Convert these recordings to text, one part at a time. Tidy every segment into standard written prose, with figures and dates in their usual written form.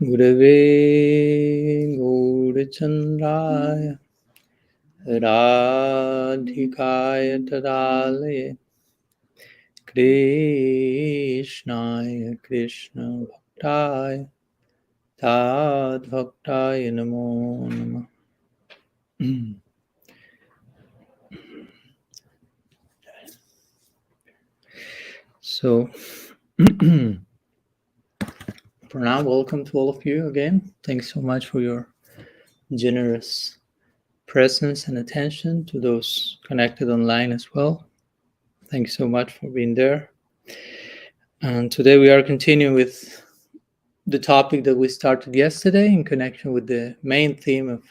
Gurave Gaurachandraya Radhikaya Tadalaya Krishnaya Krishna Bhaktaya Tad Bhaktaya Namo Namah. So, for now, welcome to all of you again. Thanks so much for your generous presence and attention, to those connected online as well. Thanks so much for being there. And today we are continuing with the topic that we started yesterday in connection with the main theme of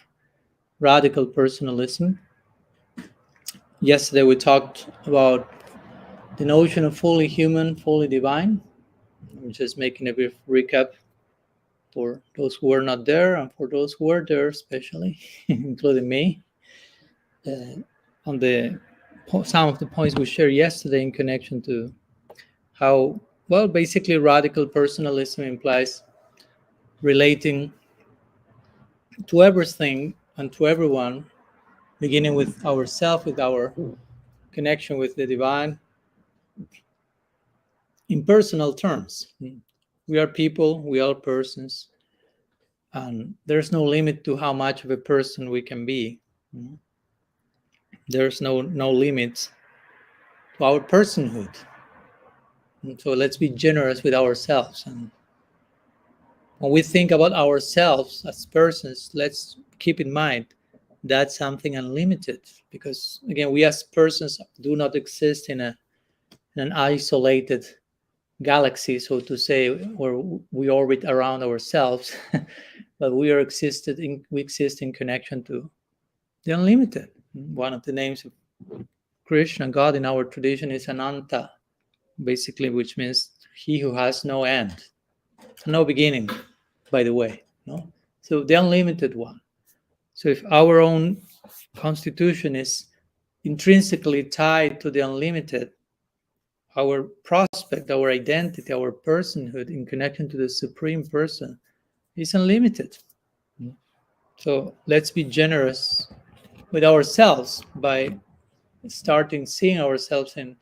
radical personalism. Yesterday we talked about the notion of fully human, fully divine. I'm just making a brief recap for those who were not there and for those who were there, especially, including me, on some of the points we shared yesterday in connection to how, well, basically radical personalism implies relating to everything and to everyone, beginning with ourselves, with our connection with the divine, in personal terms. We are people, we are persons, and there's no limit to how much of a person we can be. There's no limits to our personhood. And so let's be generous with ourselves. And when we think about ourselves as persons, let's keep in mind that's something unlimited, because again, we as persons do not exist in an isolated galaxy, so to say, where we orbit around ourselves, but we exist in connection to the unlimited. One of the names of Krishna, God, in our tradition is Ananta, basically, which means he who has no end, no beginning, by the way. No, so the unlimited one. So if our own constitution is intrinsically tied to the unlimited, our prospect, our identity, our personhood in connection to the Supreme Person is unlimited. So let's be generous with ourselves by starting seeing ourselves in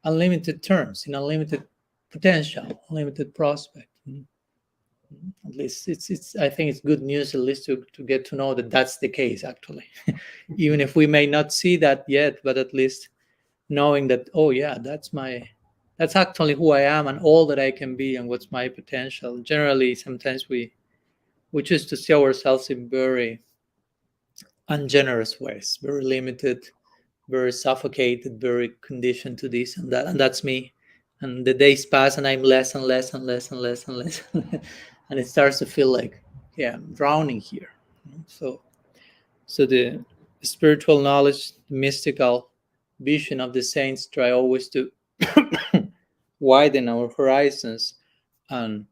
unlimited terms, in unlimited potential, unlimited prospect. At least it's I think it's good news, at least to get to know that that's the case, actually. Even if we may not see that yet, but at least knowing that, oh yeah, that's actually who I am and all that I can be and what's my potential. Generally, sometimes we choose to see ourselves in very ungenerous ways, very limited, very suffocated, very conditioned to this and that, and that's me. And the days pass and I'm less and less and less and less and less. And it starts to feel like, yeah, I'm drowning here. So the spiritual knowledge, the mystical vision of the saints try always to widen our horizons and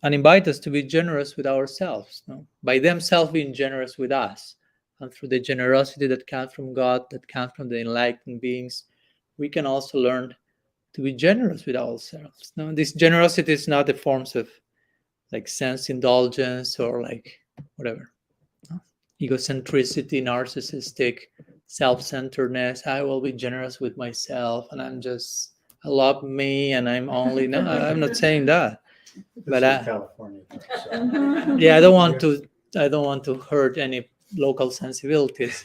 invite us to be generous with ourselves, no? By themselves being generous with us. And through the generosity that comes from God, that comes from the enlightened beings, we can also learn to be generous with ourselves. No, this generosity is not the forms of like sense indulgence or like whatever, no? Egocentricity, narcissistic self-centeredness. I will be generous with myself and I love me and I'm only, no, I'm not saying that. But California, so. Yeah, I don't want to hurt any local sensibilities.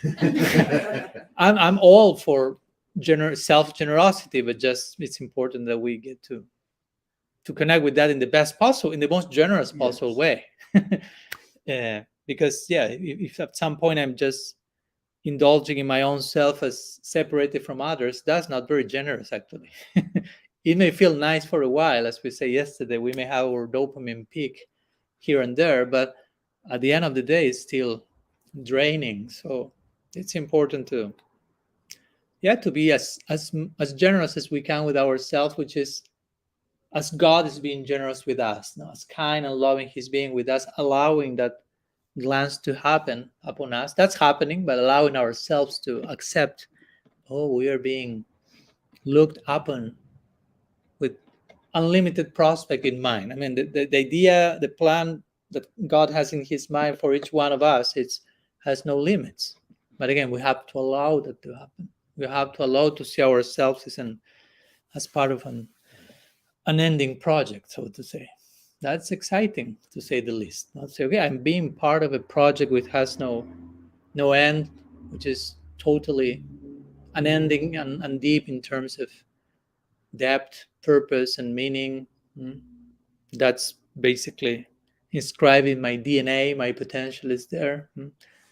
I'm all for self generosity, but just it's important that we get to connect with that in the most generous possible way. Because if at some point I'm just indulging in my own self as separated from others, that's not very generous, actually. It may feel nice for a while, as we say yesterday. We may have our dopamine peak here and there, but at the end of the day, it's still draining. So it's important to be as generous as we can with ourselves, which is as God is being generous with us, no? As kind and loving He's being with us, allowing that glance to happen upon us. That's happening, but allowing ourselves to accept, oh, we are being looked upon with unlimited prospect in mind. I mean, the idea, the plan that God has in his mind for each one of us, it has no limits. But again, we have to allow that to happen. We have to allow to see ourselves as part of an unending project, so to say. That's exciting, to say the least. Not say, okay, I'm being part of a project which has no end, which is totally unending and deep in terms of depth, purpose, and meaning. That's basically inscribed in my DNA. My potential is there.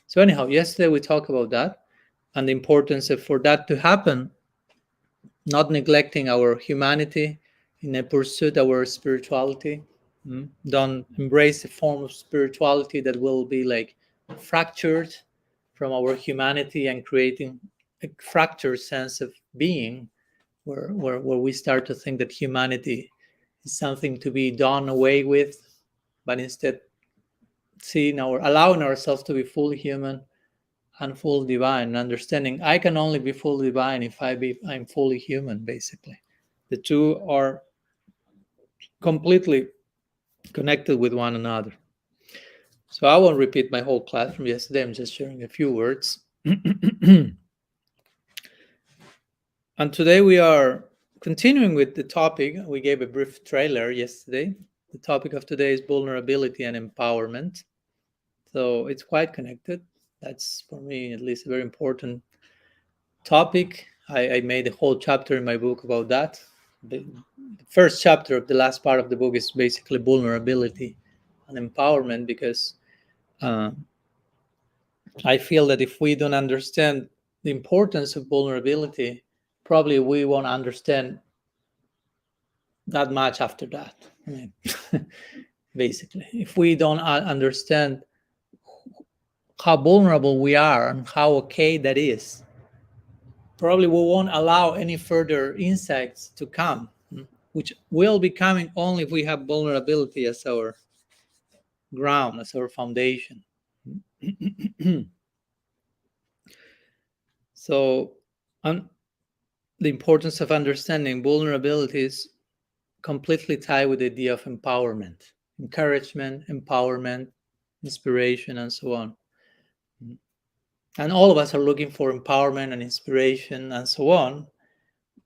So anyhow, yesterday we talked about that and the importance of for that to happen, not neglecting our humanity in a pursuit of our spirituality. Don't embrace a form of spirituality that will be like fractured from our humanity and creating a fractured sense of being where we start to think that humanity is something to be done away with, but instead allowing ourselves to be fully human and full divine, understanding I can only be fully divine if I'm fully human. Basically, the two are completely connected with one another. So I won't repeat my whole class from yesterday. I'm just sharing a few words. And today we are continuing with the topic. We gave a brief trailer yesterday. The topic of today is vulnerability and empowerment. So it's quite connected. That's, for me, at least, a very important topic. I made a whole chapter in my book about that. The first chapter of the last part of the book is basically vulnerability and empowerment, because I feel that if we don't understand the importance of vulnerability, probably we won't understand that much after that. I mean, basically, if we don't understand how vulnerable we are and how okay that is, probably we won't allow any further insights to come, which will be coming only if we have vulnerability as our ground, as our foundation. So, the importance of understanding vulnerability is completely tied with the idea of empowerment, encouragement, empowerment, inspiration, and so on. And all of us are looking for empowerment and inspiration and so on,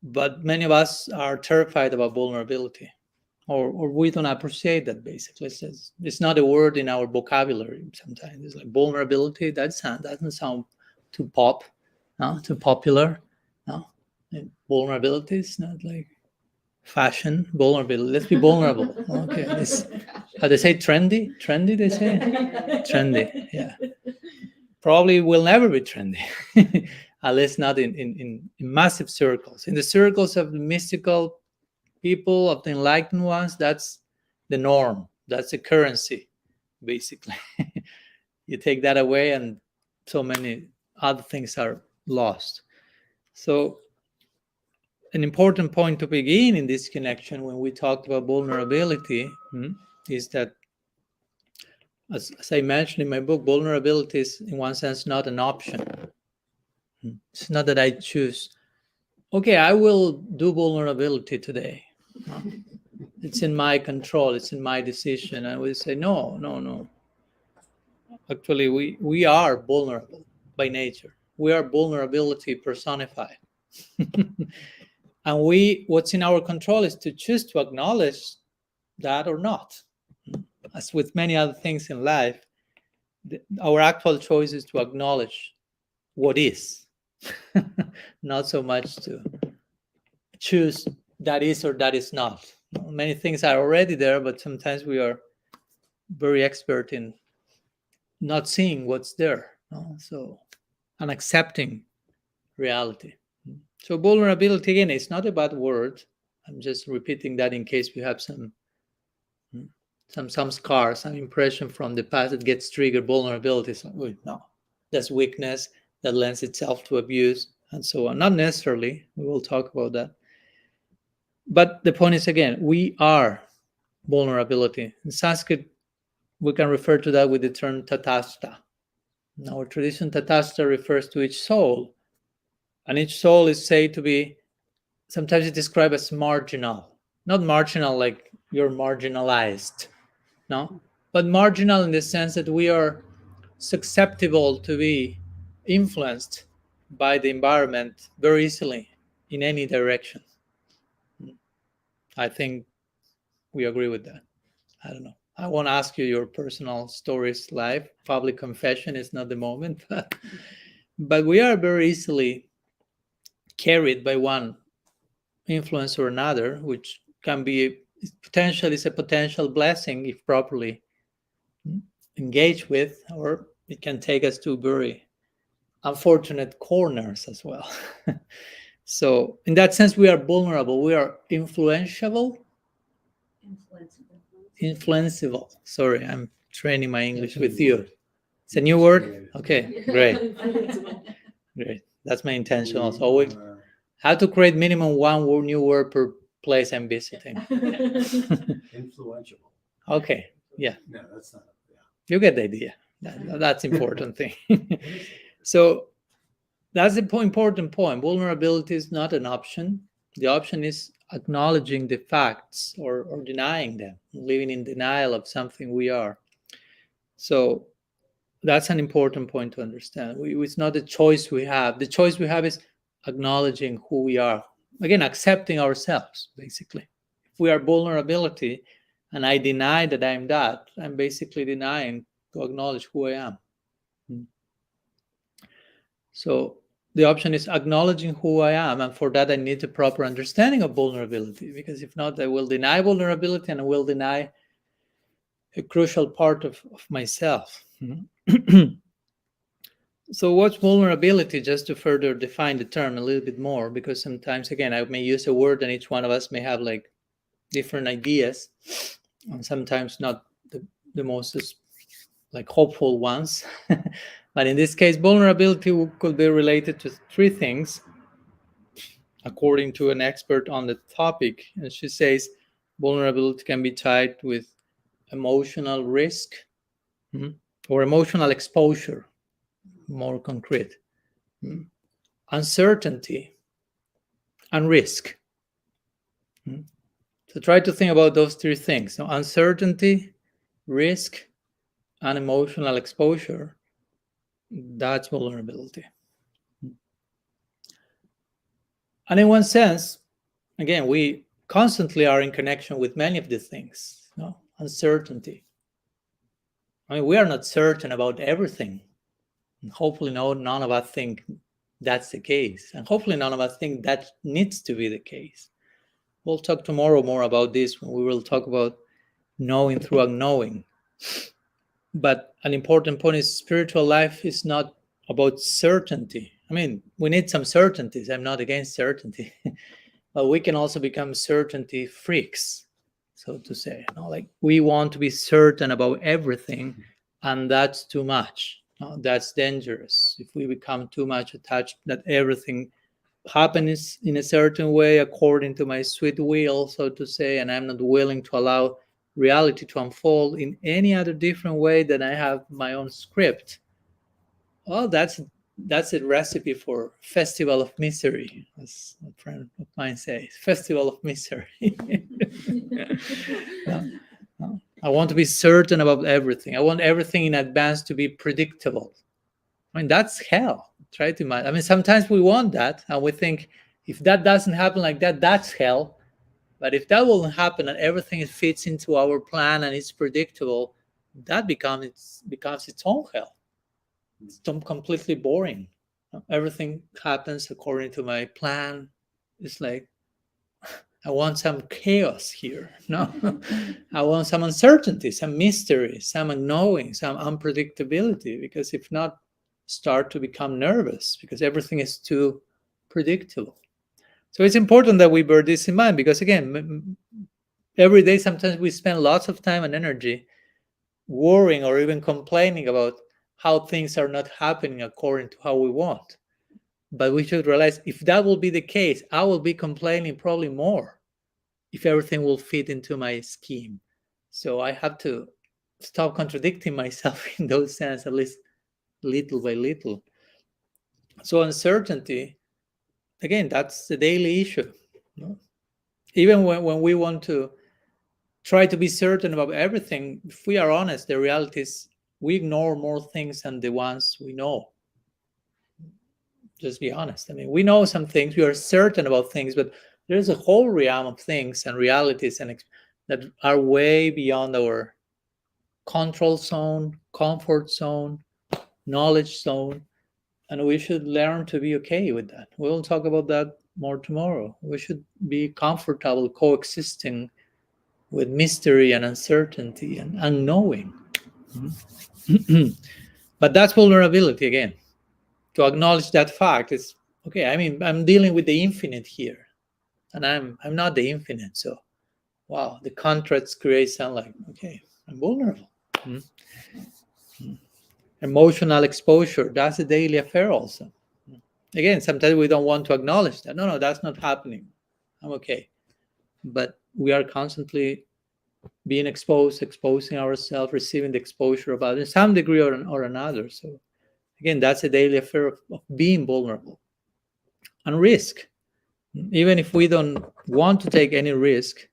but many of us are terrified about vulnerability, or we don't appreciate that. Basically, it's not a word in our vocabulary. Sometimes it's like vulnerability. That doesn't sound too too popular. No, vulnerability is not like fashion. Vulnerability. Let's be vulnerable. Okay, how they say trendy. Trendy, they say. Trendy. Yeah. Probably will never be trendy, at least not in massive circles. In the circles of the mystical people, of the enlightened ones, that's the norm. That's the currency, basically. You take that away and so many other things are lost. So an important point to begin in this connection when we talked about vulnerability is that, as I mentioned in my book, vulnerability is in one sense not an option. It's not that I choose, okay, I will do vulnerability today. It's in my control, it's in my decision. And we say, no. Actually, we are vulnerable by nature. We are vulnerability personified. And what's in our control is to choose to acknowledge that or not. As with many other things in life, our actual choice is to acknowledge what is, not so much to choose that is or that is not. Many things are already there, but sometimes we are very expert in not seeing what's there. So, and accepting reality. So vulnerability, again, it's not a bad word. I'm just repeating that in case we have some scars, some impression from the past that gets triggered. Vulnerability. So, no, that's weakness that lends itself to abuse and so on. Not necessarily. We will talk about that. But the point is, again, we are vulnerability. In Sanskrit, we can refer to that with the term tatastha. In our tradition, tatastha refers to each soul. And each soul is said to be, sometimes it's described as marginal. Not marginal like you're marginalized. No? but marginal in the sense that we are susceptible to be influenced by the environment very easily in any direction. I think we agree with that. I don't know. I won't ask you your personal stories live. Public confession is not the moment, but we are very easily carried by one influence or another, which can be potentially is a potential blessing if properly engaged with, or it can take us to very unfortunate corners as well. So in that sense, we are vulnerable. We are influenceable. Influenceable. Sorry, I'm training my English with you. It's a new word? Okay, great. Great. That's my intention also. We have to create minimum one new word per place I'm visiting. Influential. Okay, yeah. No, that's not. Yeah. You get the idea. That's important thing. So that's the important point. Vulnerability is not an option. The option is acknowledging the facts or denying them, living in denial of something we are. So that's an important point to understand. It's not the choice we have. The choice we have is acknowledging who we are. Again, accepting ourselves, basically. If we are vulnerability and I deny that I'm that, I'm basically denying to acknowledge who I am. So the option is acknowledging who I am, and for that I need a proper understanding of vulnerability, because if not, I will deny vulnerability and I will deny a crucial part of myself. So what's vulnerability, just to further define the term a little bit more, because sometimes, again, I may use a word and each one of us may have like different ideas, and sometimes not the most like hopeful ones. But in this case, vulnerability could be related to three things, according to an expert on the topic. And she says vulnerability can be tied with emotional risk or emotional exposure, more concrete, uncertainty, and risk. So try to think about those three things. So uncertainty, risk, and emotional exposure. That's vulnerability. And in one sense, again, we constantly are in connection with many of these things. Uncertainty. I mean, we are not certain about everything. And hopefully none of us think that's the case. And hopefully none of us think that needs to be the case. We'll talk tomorrow more about this when we will talk about knowing through unknowing. But an important point is spiritual life is not about certainty. I mean, we need some certainties. I'm not against certainty. But we can also become certainty freaks, so to say. Like we want to be certain about everything, and that's too much. That's dangerous. If we become too much attached that everything happens in a certain way according to my sweet will, so to say, and I'm not willing to allow reality to unfold in any other different way than I have my own script, well, that's a recipe for festival of misery, as a friend of mine says. Festival of misery. No. I want to be certain about everything. I want everything in advance to be predictable. I mean, that's hell. Try to imagine. I mean, sometimes we want that, and we think if that doesn't happen like that, that's hell. But if that won't happen and everything fits into our plan and it's predictable, that becomes its own hell. It's completely boring. Everything happens according to my plan. It's like I want some chaos here. No, I want some uncertainty, some mystery, some unknowing, some unpredictability. Because if not, start to become nervous because everything is too predictable. So it's important that we bear this in mind because, again, every day sometimes we spend lots of time and energy worrying or even complaining about how things are not happening according to how we want. But we should realize if that will be the case, I will be complaining probably more if everything will fit into my scheme. So I have to stop contradicting myself in those sense, at least little by little. So uncertainty, again, that's the daily issue. Even when we want to try to be certain about everything, if we are honest, the reality is we ignore more things than the ones we know. Just be honest. I mean, we know some things, we are certain about things, but there's a whole realm of things and realities that are way beyond our control zone, comfort zone, knowledge zone, and we should learn to be okay with that. We'll talk about that more tomorrow. We should be comfortable coexisting with mystery and uncertainty and unknowing. But that's vulnerability again. To acknowledge that fact is okay. I mean, I'm dealing with the infinite here, and I'm not the infinite. So, wow, the contrast creates sound like okay, I'm vulnerable. Emotional exposure, that's a daily affair also. Again, sometimes we don't want to acknowledge that. No, that's not happening. I'm okay. But we are constantly being exposing ourselves, receiving the exposure of others, some degree or another. So again, that's a daily affair of being vulnerable. And risk. Even if we don't want to take any risk,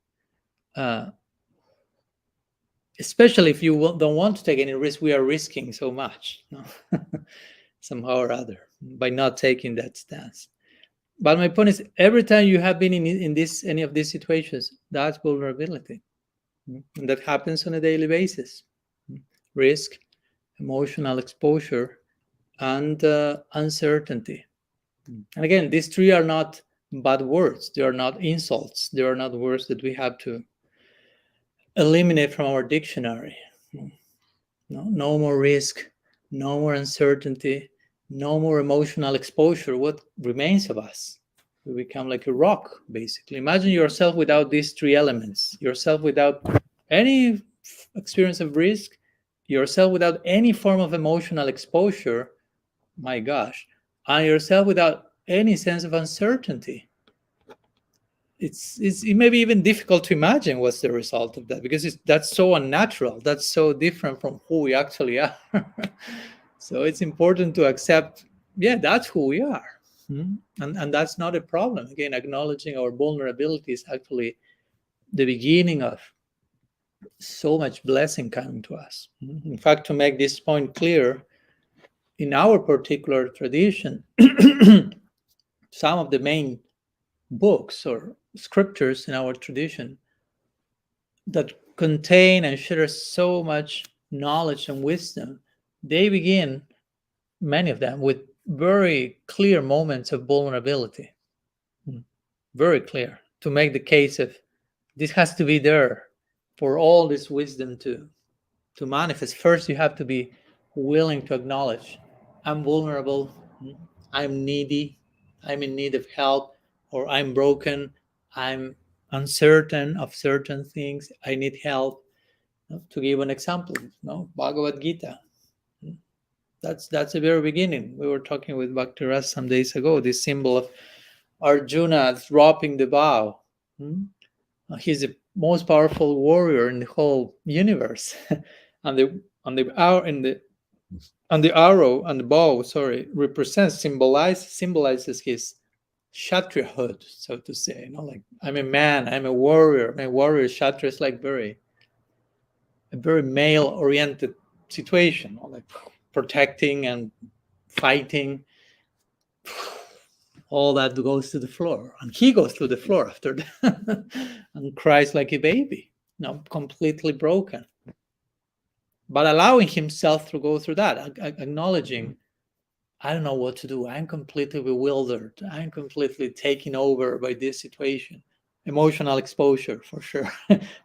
especially if you don't want to take any risk, we are risking so much, no? Somehow or other, by not taking that stance. But my point is, every time you have been in any of these situations, that's vulnerability. And that happens on a daily basis. Risk, emotional exposure, and uncertainty. And again, these three are not bad words. They are not insults. They are not words that we have to eliminate from our dictionary. No more risk, no more uncertainty, no more emotional exposure. What remains of us? We become like a rock, basically. Imagine yourself without these three elements, yourself without any experience of risk, yourself without any form of emotional exposure, my gosh, and yourself without any sense of uncertainty. It may be even difficult to imagine what's the result of that, because that's so unnatural, that's so different from who we actually are. So it's important to accept, yeah, that's who we are. And that's not a problem. Again, acknowledging our vulnerability is actually the beginning of so much blessing coming to us. In fact, to make this point clear, in our particular tradition, some of the main books or scriptures in our tradition that contain and share so much knowledge and wisdom, they begin, many of them, with very clear moments of vulnerability. Very clear, to make the case of this has to be there for all this wisdom to manifest. First, you have to be willing to acknowledge, I'm vulnerable, I'm needy, I'm in need of help, or I'm broken, I'm uncertain of certain things, I need help. To give an example, Bhagavad Gita. That's the very beginning. We were talking with Bhakti some days ago, this symbol of Arjuna dropping the bow. He's the most powerful warrior in the whole universe. and the arrow and the arrow and the bow, symbolizes his kshatriyahood, so to say. Like, I'm a man, I'm a warrior. My warrior kshatriya is like a very male-oriented situation, like protecting and fighting. All that goes to the floor, and he goes to the floor after that and cries like a baby, completely broken, but allowing himself to go through that, acknowledging, I don't know what to do, I'm completely bewildered, I'm completely taken over by this situation. Emotional exposure, for sure.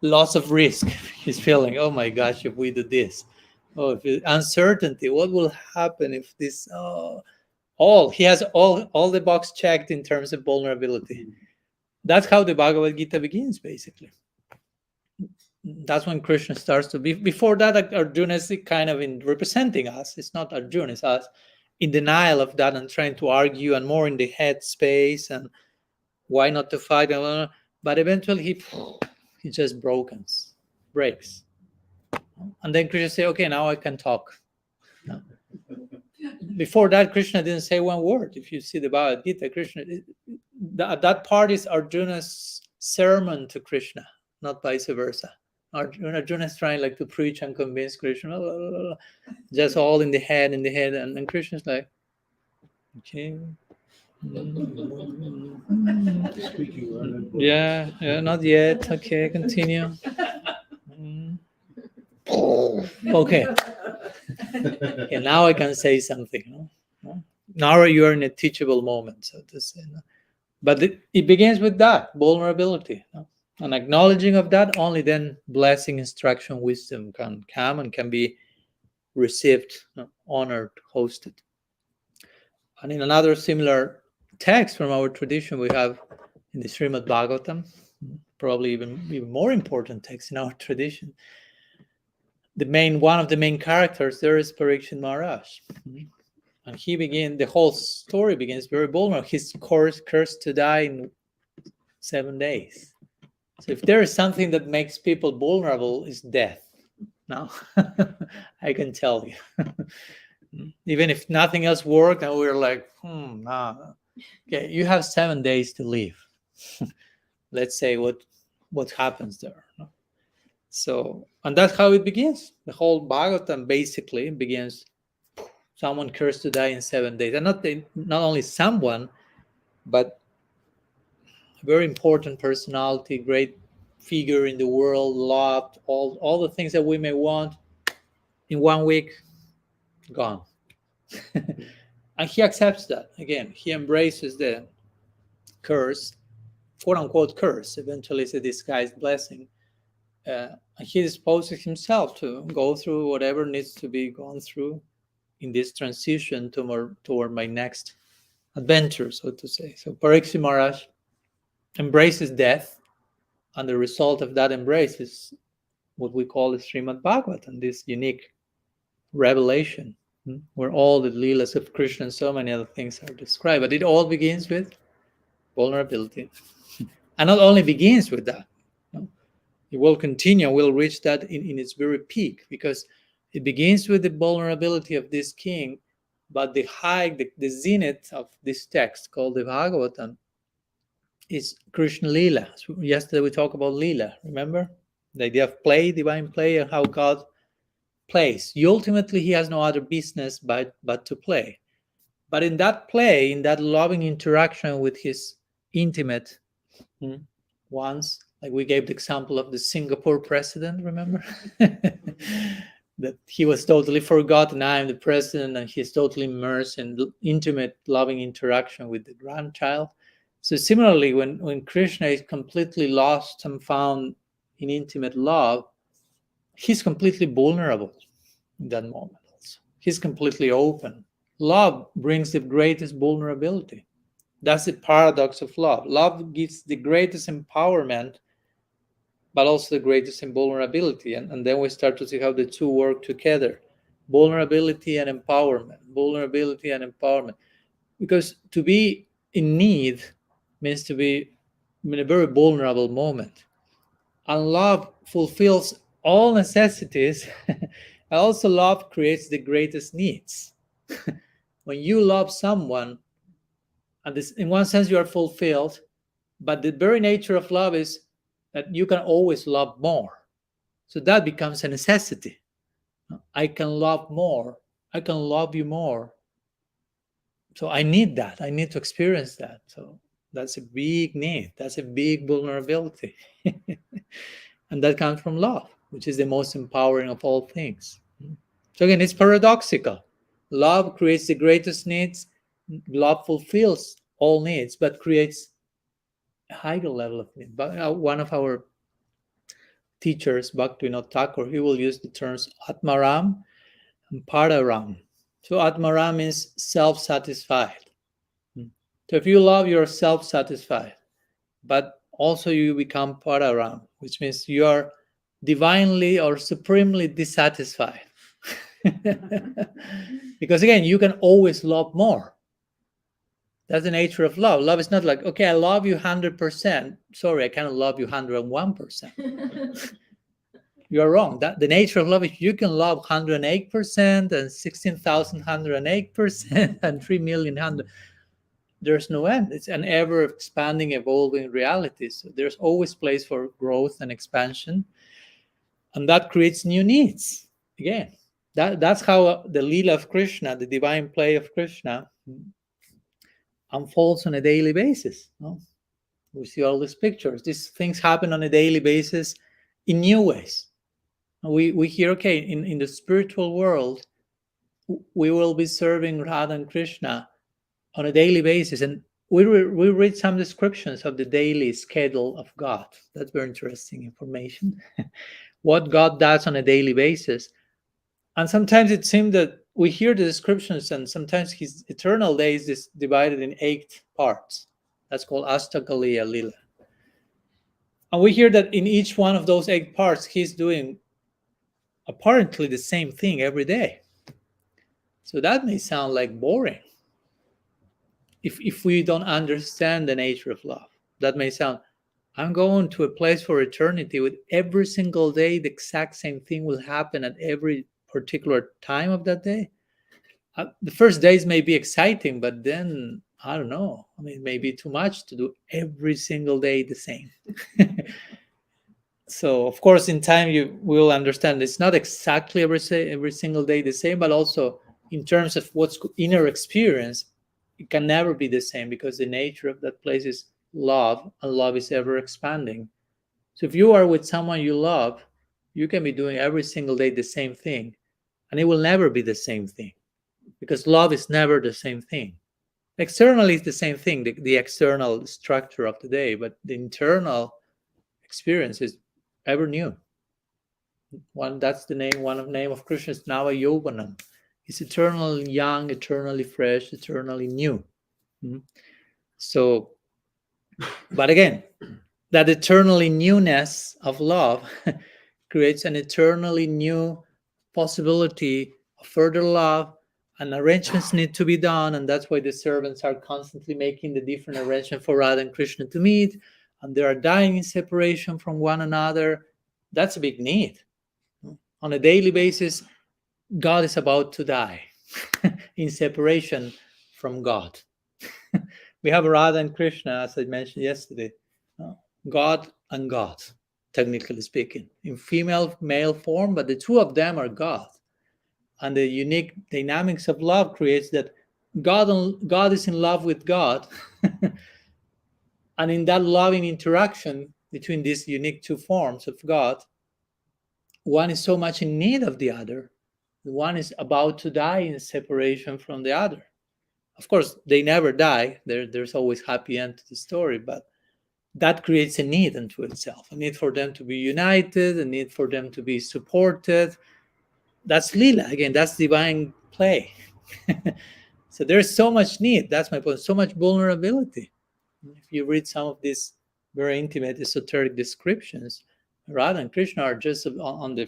Loss of risk. He's feeling, oh my gosh, if we do this, uncertainty, what will happen if this, he has all the box checked in terms of vulnerability. That's how the Bhagavad Gita begins, basically. That's when Krishna starts to be. Before that, Arjuna is kind of in representing us. It's not Arjuna, it's us, in denial of that and trying to argue and more in the head space and why not to fight. But eventually he just breaks. And then Krishna say, okay, now I can talk. Before that, Krishna didn't say one word. If you see the Bhagavad Gita, that part is Arjuna's sermon to Krishna, not vice versa. Arjuna is trying like to preach and convince Krishna, just all in the head, and then Krishna's like, okay. Speaking learned. Yeah, not yet. Okay, continue. Okay. Okay, now I can say something. No? Now you are in a teachable moment, so to say. No? But it begins with that vulnerability. No? An acknowledging of that, only then blessing, instruction, wisdom can come and can be received, honored, hosted. And in another similar text from our tradition, we have in the Srimad Bhagavatam, probably even more important text in our tradition. One of the main characters there is Parikshit Maharaj. And the whole story begins very vulnerable. He's cursed to die in 7 days. So if there is something that makes people vulnerable, is death. Now, I can tell you. Even if nothing else worked, and we're like, nah. Okay, you have 7 days to live. Let's say what happens there. So, and that's how it begins. The whole Bhagavatam basically begins, someone cursed to die in 7 days. And not only someone, but a very important personality, great figure in the world, loved, all the things that we may want, in 1 week, gone. And he accepts that. Again, he embraces the curse, quote unquote curse. Eventually it's a disguised blessing. And he disposes himself to go through whatever needs to be gone through in this transition toward my next adventure, so to say. So Parikshit Maharaj embraces death, and the result of that embrace is what we call the Srimad Bhagavatam, this unique revelation, where all the Leelas of Krishna and so many other things are described. But it all begins with vulnerability. And not only begins with that, it will continue, will reach that in its very peak, because it begins with the vulnerability of this king, but the zenith of this text called the Bhagavatam is Krishna Leela. So yesterday we talked about Leela, remember? The idea of play, divine play, and how God plays. Ultimately, he has no other business but to play. But in that play, in that loving interaction with his intimate ones, like we gave the example of the Singapore president, remember? That he was totally forgotten. I am the president, and he's totally immersed in intimate, loving interaction with the grandchild. So similarly, when Krishna is completely lost and found in intimate love, he's completely vulnerable in that moment also. He's completely open. Love brings the greatest vulnerability. That's the paradox of love. Love gives the greatest empowerment, but also the greatest invulnerability. And then we start to see how the two work together. Vulnerability and empowerment. Vulnerability and empowerment. Because to be in need means to be in a very vulnerable moment. And love fulfills all necessities. And also love creates the greatest needs. When you love someone, and this, in one sense you are fulfilled, but the very nature of love is that you can always love more. So that becomes a necessity. I can love more. I can love you more. So I need that. I need to experience that. So that's a big need. That's a big vulnerability. And that comes from love, which is the most empowering of all things. So again, it's paradoxical. Love creates the greatest needs. Love fulfills all needs, but creates a higher level of need. But one of our teachers, Bhaktivinoda Thakur, he will use the terms Atmaram and Pararam. So Atmaram means self-satisfied. So if you love, you're self-satisfied. But also you become Pararam, which means you are divinely or supremely dissatisfied. Because again, you can always love more. That's the nature of love. Love is not like, okay, I love you 100%. Sorry, I cannot love you 101%. You are wrong. The nature of love is you can love 108% and 16,108% and 3,000,000. There's no end. It's an ever expanding, evolving reality. So there's always place for growth and expansion. And that creates new needs. Again, that's how the Leela of Krishna, the divine play of Krishna, unfolds on a daily basis. No? We see all these pictures. These things happen on a daily basis in new ways. We hear, okay, in the spiritual world, we will be serving Radha and Krishna on a daily basis. And we read some descriptions of the daily schedule of God. That's very interesting information. What God does on a daily basis. And sometimes it seems that we hear the descriptions, and sometimes his eternal days is divided in 8 parts. That's called Astakaliya Lila. And we hear that in each one of those 8 parts, he's doing apparently the same thing every day. So that may sound like boring if we don't understand the nature of love. That may sound, I'm going to a place for eternity with every single day the exact same thing will happen at every particular time of that day. The first days may be exciting, but then I don't know. I mean, it may be too much to do every single day the same. So, of course, in time you will understand it's not exactly every single day the same, but also in terms of what's inner experience, it can never be the same because the nature of that place is love, and love is ever expanding. So if you are with someone you love, you can be doing every single day the same thing, and it will never be the same thing because love is never the same thing. Externally, it's the same thing, the external structure of the day, but the internal experience is ever new. That's the name. One of the name of Krishna is Nava Yovanam. It's eternally young, eternally fresh, eternally new. So, but again, that eternally newness of love creates an eternally new possibility of further love, and arrangements need to be done, and that's why the servants are constantly making the different arrangements for Radha and Krishna to meet, and they are dying in separation from one another. That's a big need. On a daily basis, God is about to die in separation from God. We have Radha and Krishna, as I mentioned yesterday, God and God, technically speaking, in female, male form, but the two of them are God. And the unique dynamics of love creates that God is in love with God. And in that loving interaction between these unique two forms of God, one is so much in need of the other. One is about to die in separation from the other. Of course, they never die. There's always happy end to the story, but that creates a need unto itself, a need for them to be united, a need for them to be supported. That's Leela. Again, that's divine play. So there's so much need. That's my point. So much vulnerability. If you read some of these very intimate esoteric descriptions, Radha and Krishna are just on the,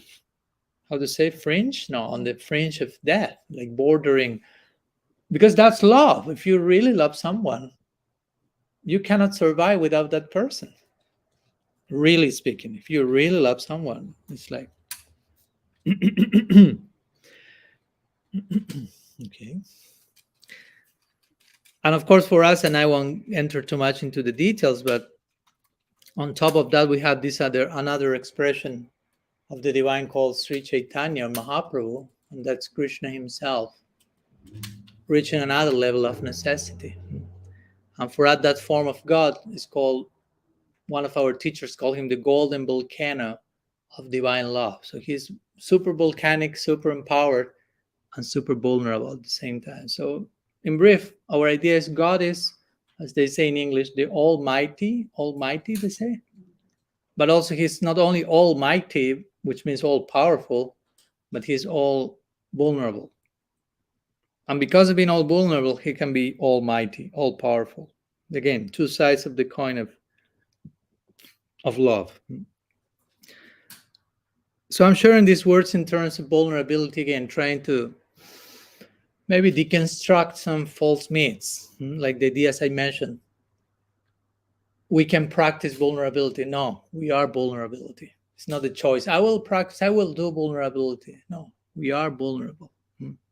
how to say, fringe? No, on the fringe of death, like bordering, because that's love. If you really love someone, you cannot survive without that person. Really speaking, if you really love someone, it's like, okay. And of course, for us, and I won't enter too much into the details, but on top of that, we have this another expression of the divine called Sri Chaitanya Mahaprabhu, and that's Krishna himself reaching another level of necessity. And for us, that form of God is called, one of our teachers called him the golden volcano of divine love. So he's super volcanic, super empowered, and super vulnerable at the same time. So in brief, our idea is God is, as they say in English, the almighty they say, but also he's not only almighty, which means all powerful, but he's all vulnerable. And because of being all vulnerable, he can be almighty, all powerful. Again, two sides of the coin of love. So I'm sharing these words in terms of vulnerability, again, trying to maybe deconstruct some false myths, like the ideas I mentioned. We can practice vulnerability. No, we are vulnerability. It's not a choice. I will practice, I will do vulnerability. No, we are vulnerable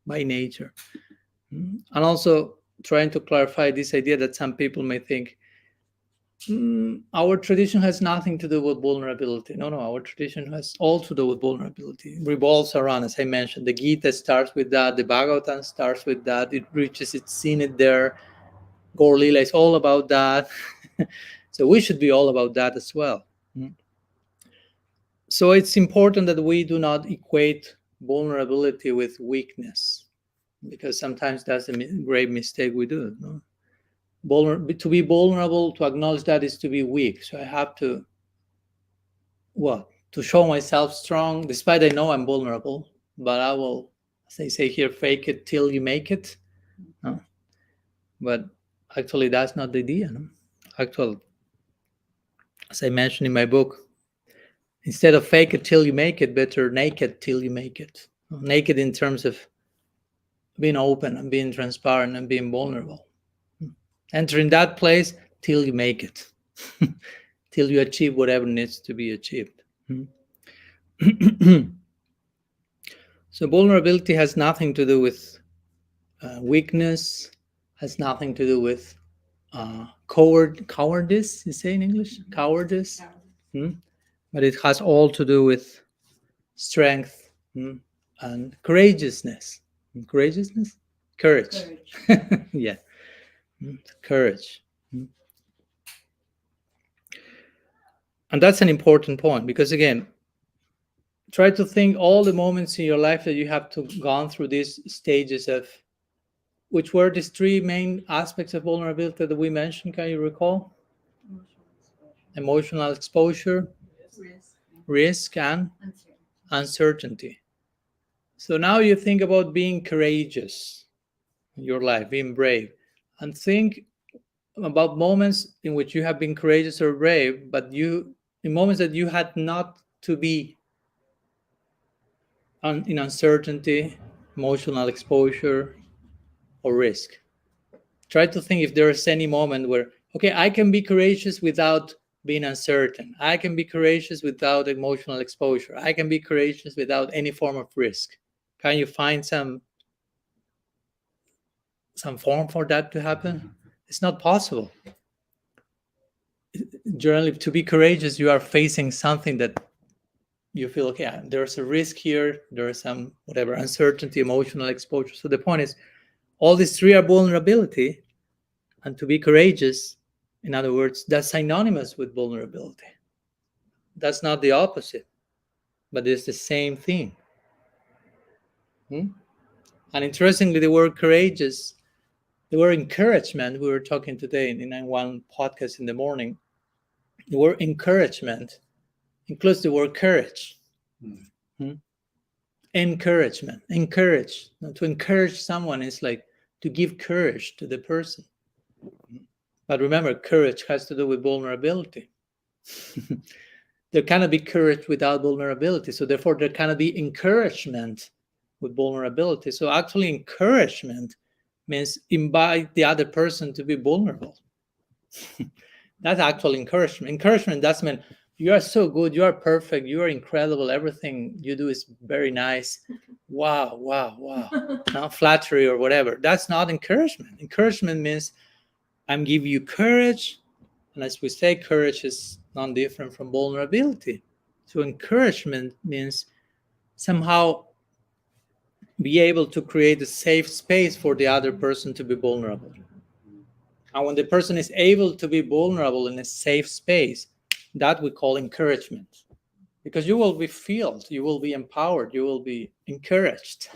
by nature. And also trying to clarify this idea that some people may think, Our tradition has nothing to do with vulnerability. No, our tradition has all to do with vulnerability. It revolves around, as I mentioned, the Gita starts with that, the Bhagavatam starts with that, it reaches its zenith there. Gaur Lila is all about that. So we should be all about that as well. So it's important that we do not equate vulnerability with weakness, because sometimes that's a great mistake we do. No? To be vulnerable, to acknowledge that, is to be weak. So I have to, to show myself strong, despite I know I'm vulnerable, but I will, as they say here, fake it till you make it. No? But actually, that's not the idea. No? Actually, as I mentioned in my book, instead of fake it till you make it, better naked till you make it. Naked in terms of being open and being transparent and being vulnerable. Entering that place till you make it, till you achieve whatever needs to be achieved. So vulnerability has nothing to do with weakness, has nothing to do with cowardice, you say in English? Cowardice. But it has all to do with strength and courageousness. Courageousness? Courage. Yeah. Courage. And that's an important point, because again, try to think all the moments in your life that you have gone through these stages of, which were these three main aspects of vulnerability that we mentioned. Can you recall? Emotional exposure, risk and uncertainty. So now you think about being courageous in your life, being brave, and think about moments in which you have been courageous or brave, but in moments that you had not to be in uncertainty, emotional exposure, or risk. Try to think if there's any moment where, okay, I can be courageous without being uncertain. I can be courageous without emotional exposure. I can be courageous without any form of risk. Can you find some form for that to happen? It's not possible. Generally, to be courageous, you are facing something that you feel, okay, there's a risk here, there's some whatever uncertainty, emotional exposure. So the point is, all these three are vulnerability, and to be courageous, in other words, that's synonymous with vulnerability. That's not the opposite, but it's the same thing. And interestingly, the word courageous, the word encouragement, we were talking today in one podcast in the morning, the word encouragement includes the word courage. Encouragement, encourage. Now, to encourage someone is like to give courage to the person. But remember, courage has to do with vulnerability. There cannot be courage without vulnerability. So therefore, there cannot be encouragement with vulnerability. So actually, encouragement means invite the other person to be vulnerable. That's actual encouragement. Encouragement doesn't mean you are so good, you are perfect, you are incredible, everything you do is very nice. Wow. Not flattery or whatever. That's not encouragement. Encouragement means I'm giving you courage. And as we say, courage is non-different from vulnerability. So encouragement means somehow be able to create a safe space for the other person to be vulnerable. And when the person is able to be vulnerable in a safe space, that we call encouragement. Because you will be filled, you will be empowered, you will be encouraged.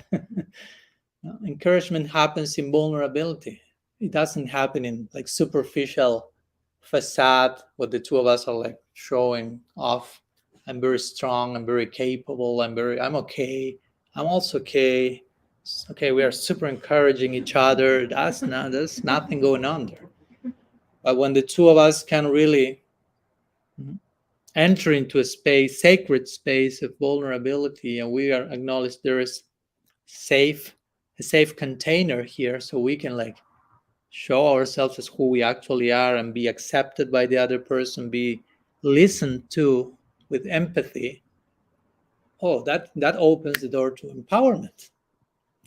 Encouragement happens in vulnerability. It doesn't happen in like superficial facade where the two of us are like showing off. I'm very strong, I'm very capable, I'm okay, I'm also okay. Okay, we are super encouraging each other. There's nothing going on there. But when the two of us can really enter into a sacred space of vulnerability, and we are acknowledged there is a safe container here, so we can like show ourselves as who we actually are and be accepted by the other person, be listened to with empathy. That opens the door to empowerment.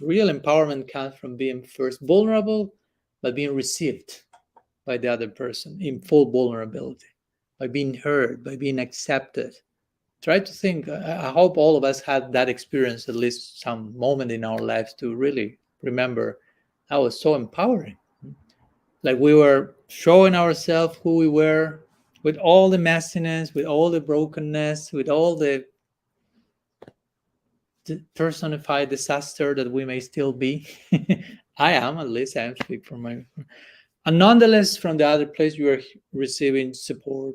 Real empowerment comes from being first vulnerable, but being received. by the other person in full vulnerability, by being heard, by being accepted. Try to think. I hope all of us had that experience at least some moment in our lives to really remember that was so empowering. Like we were showing ourselves who we were with all the messiness, with all the brokenness, with all the personified disaster that we may still be. I am, at least I am speak from my. And nonetheless, from the other place, you are receiving support,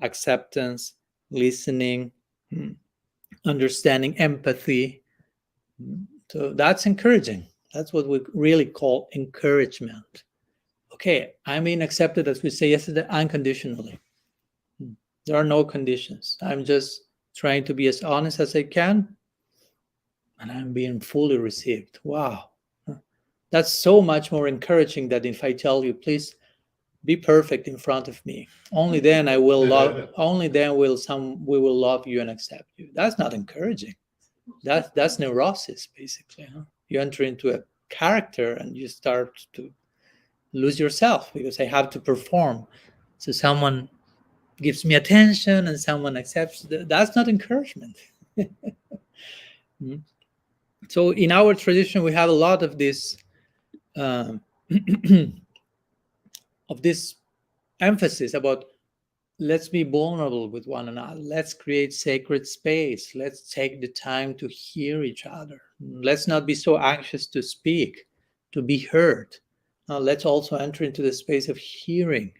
acceptance, listening, understanding, empathy. So that's encouraging. That's what we really call encouragement. Okay, I'm being accepted, as we say yesterday, unconditionally. There are no conditions. I'm just trying to be as honest as I can, and I'm being fully received. Wow. That's so much more encouraging than if I tell you, please be perfect in front of me. Only then I will love, only then we will love you and accept you. That's not encouraging. That's neurosis, basically. You enter into a character and you start to lose yourself because I have to perform. So someone gives me attention and someone accepts. That's not encouragement. So in our tradition, we have a lot of this of this emphasis about let's be vulnerable with one another. Let's create sacred space. Let's take the time to hear each other. Let's not be so anxious to speak, to be heard. Let's also enter into the space of hearing.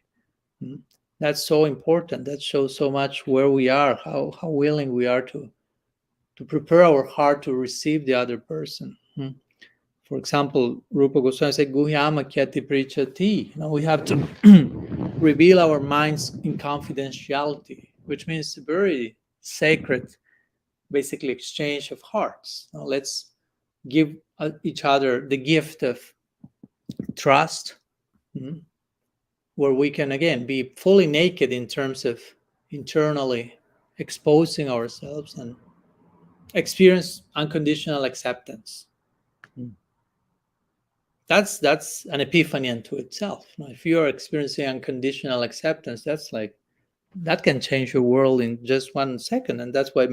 That's so important. That shows so much where we are, how willing we are to prepare our heart to receive the other person. For example, Rupa Goswami said, Guhyama kyati prichati. We have to reveal our minds in confidentiality, which means very sacred, basically, exchange of hearts. Let's give each other the gift of trust, where we can, again, be fully naked in terms of internally exposing ourselves and experience unconditional acceptance. That's an epiphany unto itself. If you are experiencing unconditional acceptance, that can change your world in just 1 second. And that's why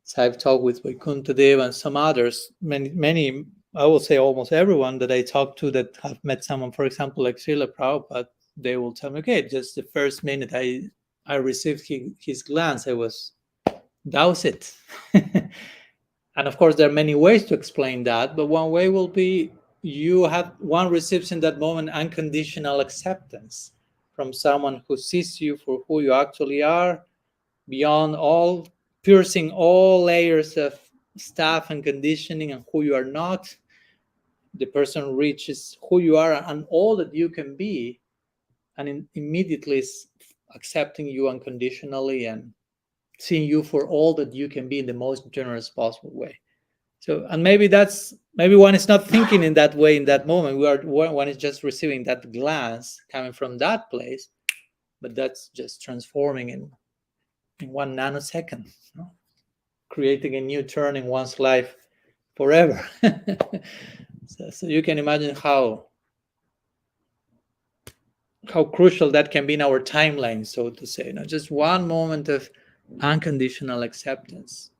so I've talked with Vaikuntha Dev and some others, many, I will say almost everyone that I talk to that have met someone, for example, like Srila Prabhupada, they will tell me, okay, just the first minute I received his glance, that was it. And of course, there are many ways to explain that, but one way will be one receives in that moment unconditional acceptance from someone who sees you for who you actually are, beyond all, piercing all layers of stuff and conditioning and who you are not. The person reaches who you are and all that you can be, and immediately is accepting you unconditionally and seeing you for all that you can be in the most generous possible way. So, and maybe one is not thinking in that way in that moment. One is just receiving that glance coming from that place, but that's just transforming in 1 nanosecond, creating a new turn in one's life forever. So you can imagine how crucial that can be in our timeline, so to say. Just one moment of unconditional acceptance.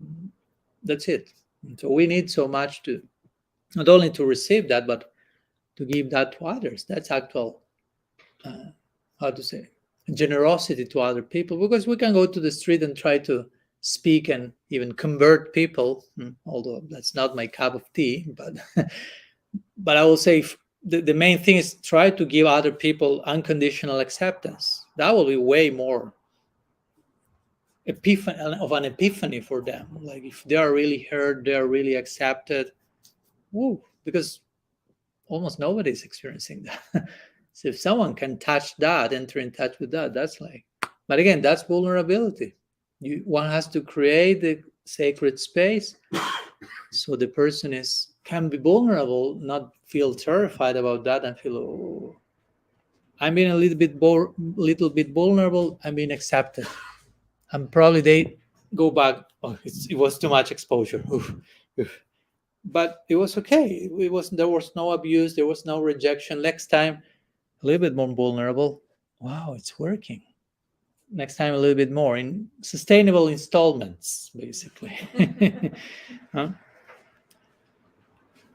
That's it. So we need so much to not only to receive that, but to give that to others. That's actual, generosity to other people. Because we can go to the street and try to speak and even convert people, although that's not my cup of tea. But I will say the main thing is try to give other people unconditional acceptance. That will be way more an epiphany for them. Like if they are really heard, they are really accepted. Because almost nobody is experiencing that. So if someone can touch that, enter in touch with that, that's like. But again, that's vulnerability. One has to create the sacred space so the person can be vulnerable, not feel terrified about that, and feel, I'm being a little bit vulnerable. I'm being accepted. And probably they go back. It was too much exposure. But it was okay. There was no abuse. There was no rejection. Next time, A little bit more vulnerable. Wow, it's working. Next time, a little bit more in sustainable installments, basically. Huh?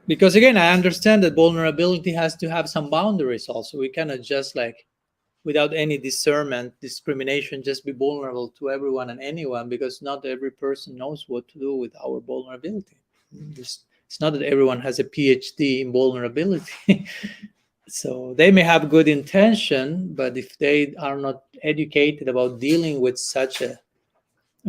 Because again, I understand that vulnerability has to have some boundaries also. We cannot just like, without any discernment, discrimination, just be vulnerable to everyone and anyone, because not every person knows what to do with our vulnerability. It's not that everyone has a PhD in vulnerability. So they may have good intention, but if they are not educated about dealing with such a, I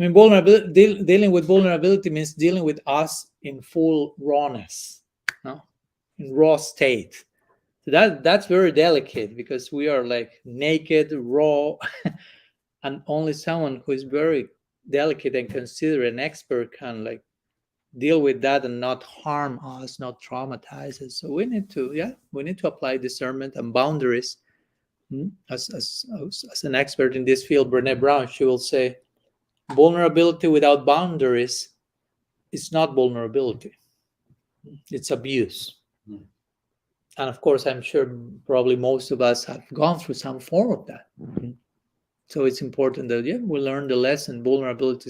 mean, vulnerability, dealing with vulnerability means dealing with us in full rawness, no? In raw state. So that's very delicate, because we are like naked, raw, and only someone who is very delicate and considerate, an expert, can like deal with that and not harm us, not traumatize us. So we need to apply discernment and boundaries. As an expert in this field, Brené Brown, she will say, vulnerability without boundaries is not vulnerability. It's abuse. And of course, I'm sure probably most of us have gone through some form of that. So it's important that we learn the lesson. Vulnerability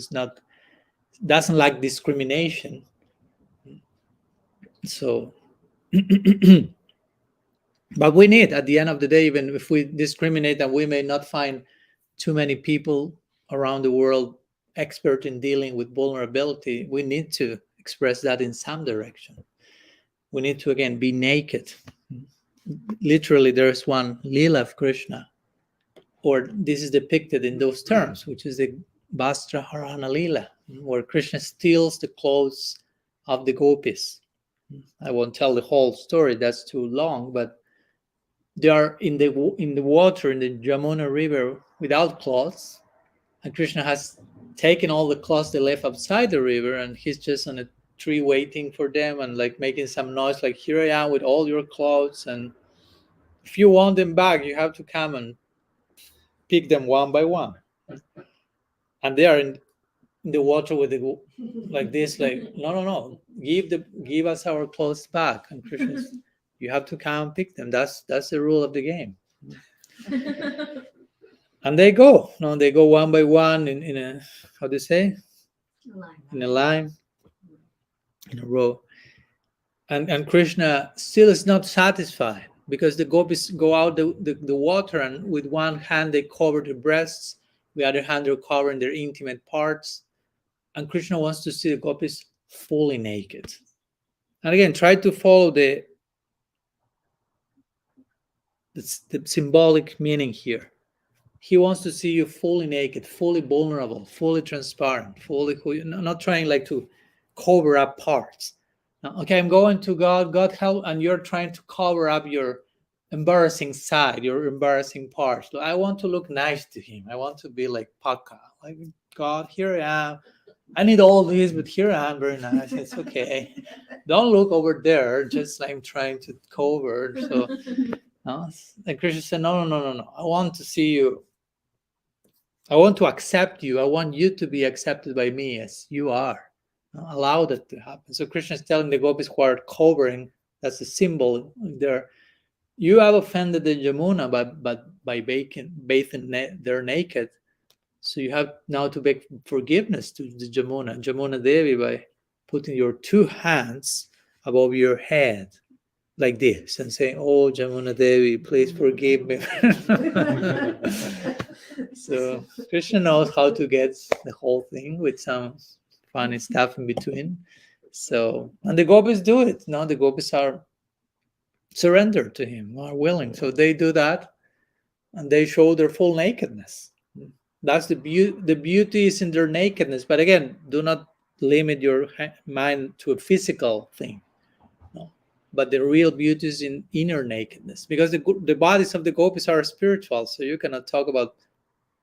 doesn't like discrimination. So, but we need, at the end of the day, even if we discriminate, and we may not find too many people around the world expert in dealing with vulnerability, we need to express that in some direction. We need to, again, be naked. Literally, there's one Lila of Krishna, or this is depicted in those terms, which is the Vastra Harana Lila, where Krishna steals the clothes of the gopis. I won't tell the whole story, that's too long, but they are in the water in the Jamuna river without clothes, and Krishna has taken all the clothes they left outside the river, and he's just on a tree waiting for them and like making some noise, like, here I am with all your clothes, and if you want them back, you have to come and pick them one by one. And they are in the water with the like this, like, no, give us our clothes back. And Krishna, you have to come and pick them. That's the rule of the game. And they go one by one in a, how do you say, in a line, in a row. And Krishna still is not satisfied, because the gopis go out the water, and with one hand they cover their breasts, with the other hand they're covering their intimate parts, and Krishna wants to see the gopis fully naked. And again, try to follow the symbolic meaning here. He wants to see you fully naked, fully vulnerable, fully transparent, fully, not trying like to cover up parts. Okay, I'm going to God help, and you're trying to cover up your embarrassing side, your embarrassing parts. I want to look nice to him. I want to be like Paka, like, God, here I am. I need all this, but here I am, very nice. It's okay. Don't look over there, just like I'm trying to cover. So, and Krishna said, no. I want to see you. I want to accept you. I want you to be accepted by me as you are. Allow that to happen. So Krishna is telling the gopis who are covering, that's a symbol there. You have offended the Jamuna by bathing there naked. So you have now to beg forgiveness to the Jamuna Devi, by putting your two hands above your head like this and saying, oh, Jamuna Devi, please forgive me. So Krishna knows how to get the whole thing with some funny stuff in between. So, and the gopis do it. Now the gopis are surrendered to him, are willing. So they do that, and they show their full nakedness. That's the beauty. The beauty is in their nakedness. But again, do not limit your mind to a physical thing. No. But the real beauty is in inner nakedness, because the bodies of the gopis are spiritual. So you cannot talk about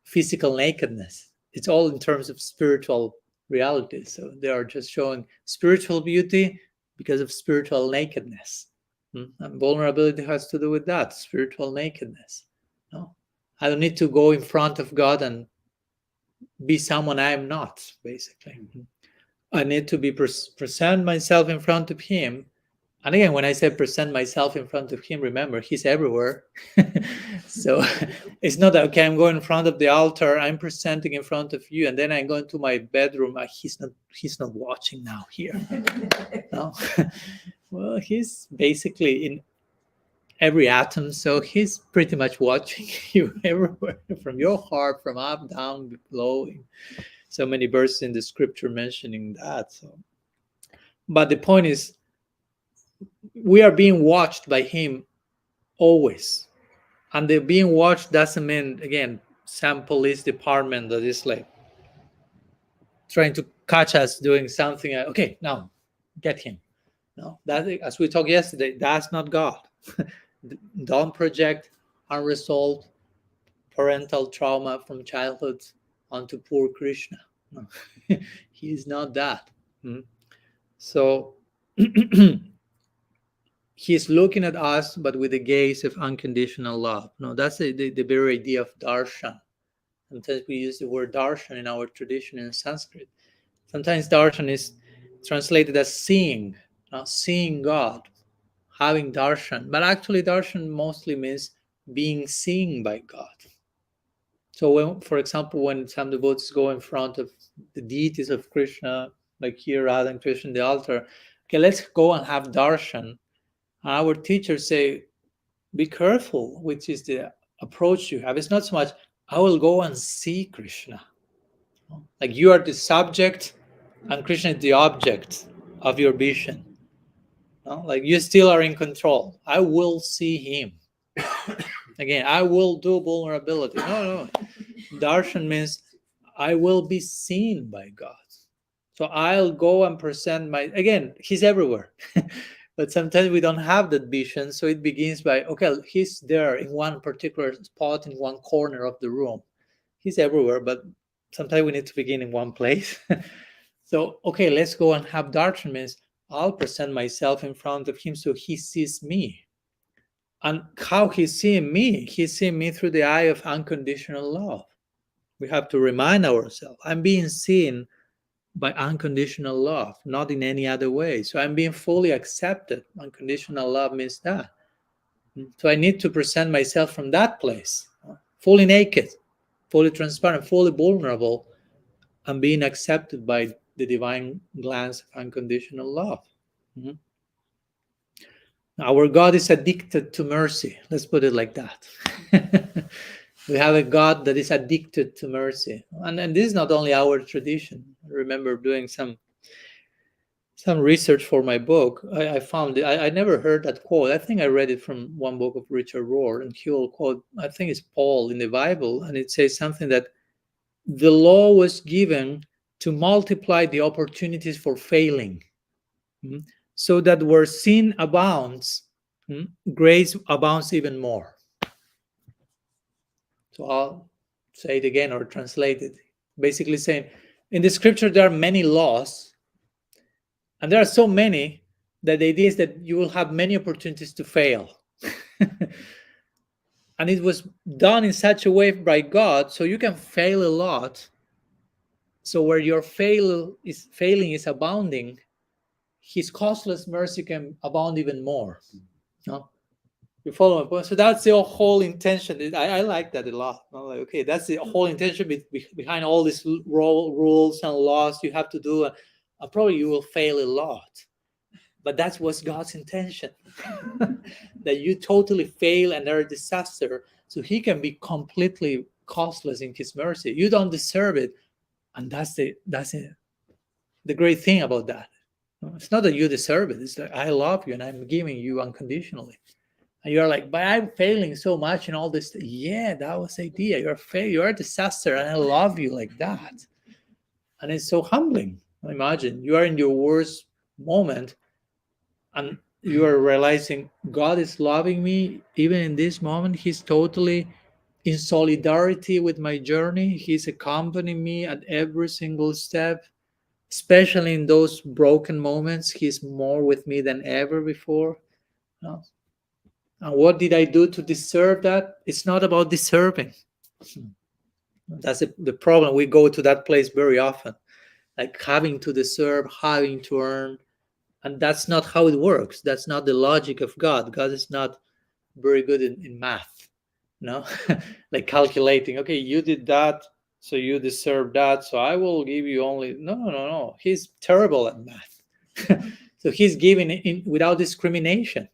physical nakedness. It's all in terms of spiritual reality. So they are just showing spiritual beauty because of spiritual nakedness. And vulnerability has to do with that, spiritual nakedness. No, I don't need to go in front of God and be someone I am not, basically. I need to be present myself in front of him And again, when I say present myself in front of him, remember, he's everywhere. So it's not that, okay, I'm going in front of the altar, I'm presenting in front of you, and then I'm going to my bedroom. He's not watching now here. No. Well, he's basically in every atom, so he's pretty much watching you everywhere, from your heart, from up, down, below. So many verses in the scripture mentioning that. So, but the point is, we are being watched by him always, and the being watched doesn't mean, again, some police department that is like trying to catch us doing something. Okay, now get him. No, that, as we talked yesterday, that's not God. Don't project unresolved parental trauma from childhood onto poor Krishna. No. He is not that. So he's looking at us, but with the gaze of unconditional love. No, that's the very idea of darshan. Sometimes we use the word darshan in our tradition in Sanskrit. Sometimes darshan is translated as seeing, seeing God, having darshan. But actually, darshan mostly means being seen by God. So, when, for example, when some devotees go in front of the deities of Krishna, like here, Radha and Krishna, the altar, okay, let's go and have darshan. Our teachers say, be careful, which is the approach you have. It's not so much, I will go and see Krishna. Like you are the subject and Krishna is the object of your vision. Like you still are in control. I will see him. Again, I will do vulnerability. No. Darshan means I will be seen by God. So I'll go and present again, he's everywhere. But sometimes we don't have that vision. So it begins by, okay, he's there in one particular spot, in one corner of the room. He's everywhere, but sometimes we need to begin in one place. So, okay, let's go and have darshan means I'll present myself in front of him so he sees me. And how he's seeing me through the eye of unconditional love. We have to remind ourselves, I'm being seen by unconditional love, not in any other way. So I'm being fully accepted. Unconditional love means that. So I need to present myself from that place, fully naked, fully transparent, fully vulnerable, and being accepted by the divine glance of unconditional love. Mm-hmm. Our God is addicted to mercy. Let's put it like that. We have a God that is addicted to mercy. And this is not only our tradition. I remember doing some research for my book. I found it. I never heard that quote. I think I read it from one book of Richard Rohr, and he will quote, I think it's Paul in the Bible, and it says something that the law was given to multiply the opportunities for failing, so that where sin abounds, grace abounds even more. So I'll say it again or translate it. Basically saying, in the scripture, there are many laws, and there are so many that the idea is that you will have many opportunities to fail. And it was done in such a way by God, so you can fail a lot. So where your failing is abounding, his costless mercy can abound even more. No? You follow my point? So that's the whole intention. I like that a lot. I'm like, okay, that's the whole intention behind all these rules and laws you have to do. And probably you will fail a lot. But that was God's intention. That you totally fail and are a disaster. So he can be completely costless in his mercy. You don't deserve it. And that's the great thing about that. It's not that you deserve it. It's like, I love you and I'm giving you unconditionally. And you're like, but I'm failing so much in all this. Yeah, that was the idea. You're a disaster and I love you like that. And it's so humbling. Imagine you are in your worst moment and you are realizing God is loving me even in this moment. He's totally in solidarity with my journey. He's accompanying me at every single step, especially in those broken moments. He's more with me than ever before. No. And what did I do to deserve that? It's not about deserving. That's the problem. We go to that place very often, like having to deserve, having to earn. And that's not how it works. That's not the logic of God. God is not very good in math, no? Like calculating, okay, you did that, so you deserve that, so I will give you only. No, no, no, no. He's terrible at math. So he's giving without discrimination.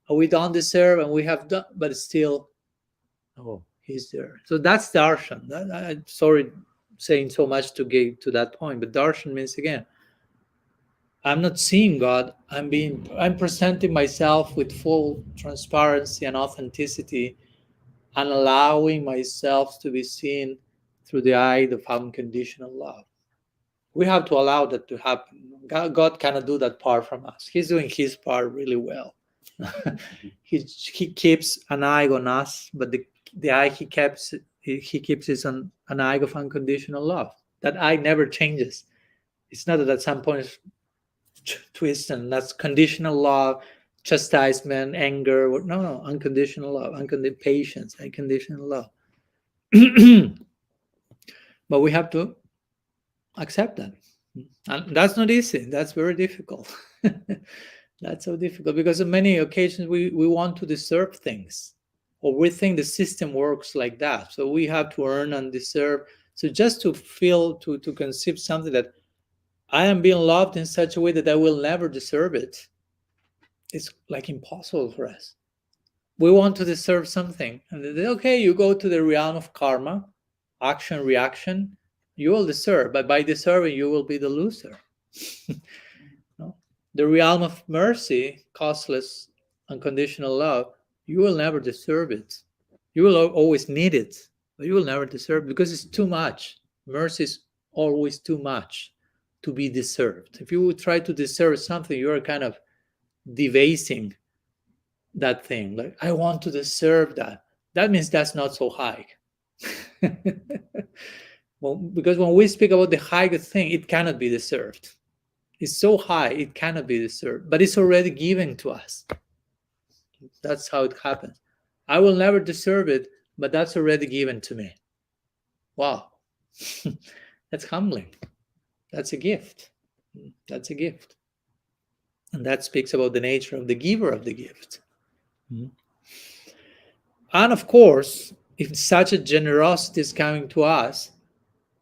We don't deserve and we have done, but still, oh, he's there. So that's darshan. I'm sorry saying so much to get to that point, but darshan means, again, I'm not seeing God. I'm presenting myself with full transparency and authenticity, and allowing myself to be seen through the eye of unconditional love. We have to allow that to happen. God cannot do that part from us. He's doing his part really well. he keeps an eye on us, but the eye he keeps is an eye of unconditional love. That eye never changes. It's not that at some point it's twist and that's conditional love, chastisement, anger. No, no, unconditional love, unconditional patience, unconditional love. But we have to accept that. And that's not easy. That's very difficult. That's so difficult because on many occasions we want to deserve things, or we think the system works like that. So we have to earn and deserve. So just to feel, to conceive something that I am being loved in such a way that I will never deserve it, it's like impossible for us. We want to deserve something. And then, okay, you go to the realm of karma, action, reaction, you will deserve, but by deserving, you will be the loser. No? The realm of mercy, costless, unconditional love, you will never deserve it. You will always need it, but you will never deserve it because it's too much. Mercy is always too much to be deserved. If you would try to deserve something, you are kind of debasing that thing. Like, I want to deserve that. That means that's not so high. Well, because when we speak about the high thing, it cannot be deserved. It's so high, it cannot be deserved, but it's already given to us. That's how it happens. I will never deserve it, but that's already given to me. Wow. That's humbling. That's a gift. That's a gift. And that speaks about the nature of the giver of the gift. Mm-hmm. And of course, if such a generosity is coming to us,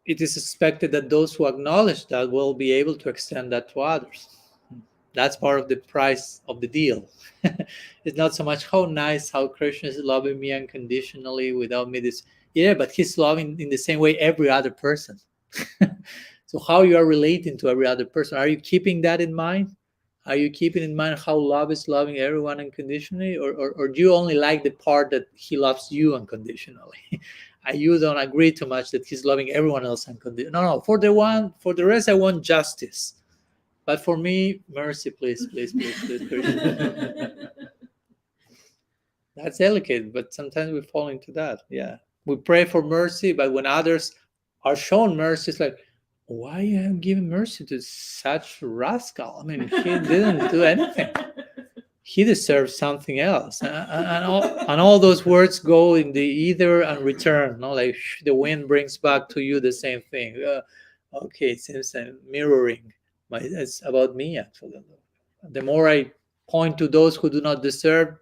it is expected that those who acknowledge that will be able to extend that to others. That's part of the price of the deal. It's not so much how nice, how Krishna is loving me unconditionally without me this. Yeah, but he's loving in the same way every other person. So how you are relating to every other person, are you keeping that in mind? Are you keeping in mind how love is loving everyone unconditionally, or do you only like the part that he loves you unconditionally? You don't agree too much that he's loving everyone else unconditionally. No, for the rest, I want justice. But for me, mercy, please, please, please, please. That's delicate, but sometimes we fall into that. Yeah. We pray for mercy, but when others are shown mercy, it's like, why you have given mercy to such rascal? I mean, he didn't do anything. He deserves something else. And all those words go in the either and return. No? Like the wind brings back to you the same thing. Okay, it seems I'm mirroring. It's about me, actually. The more I point to those who do not deserve,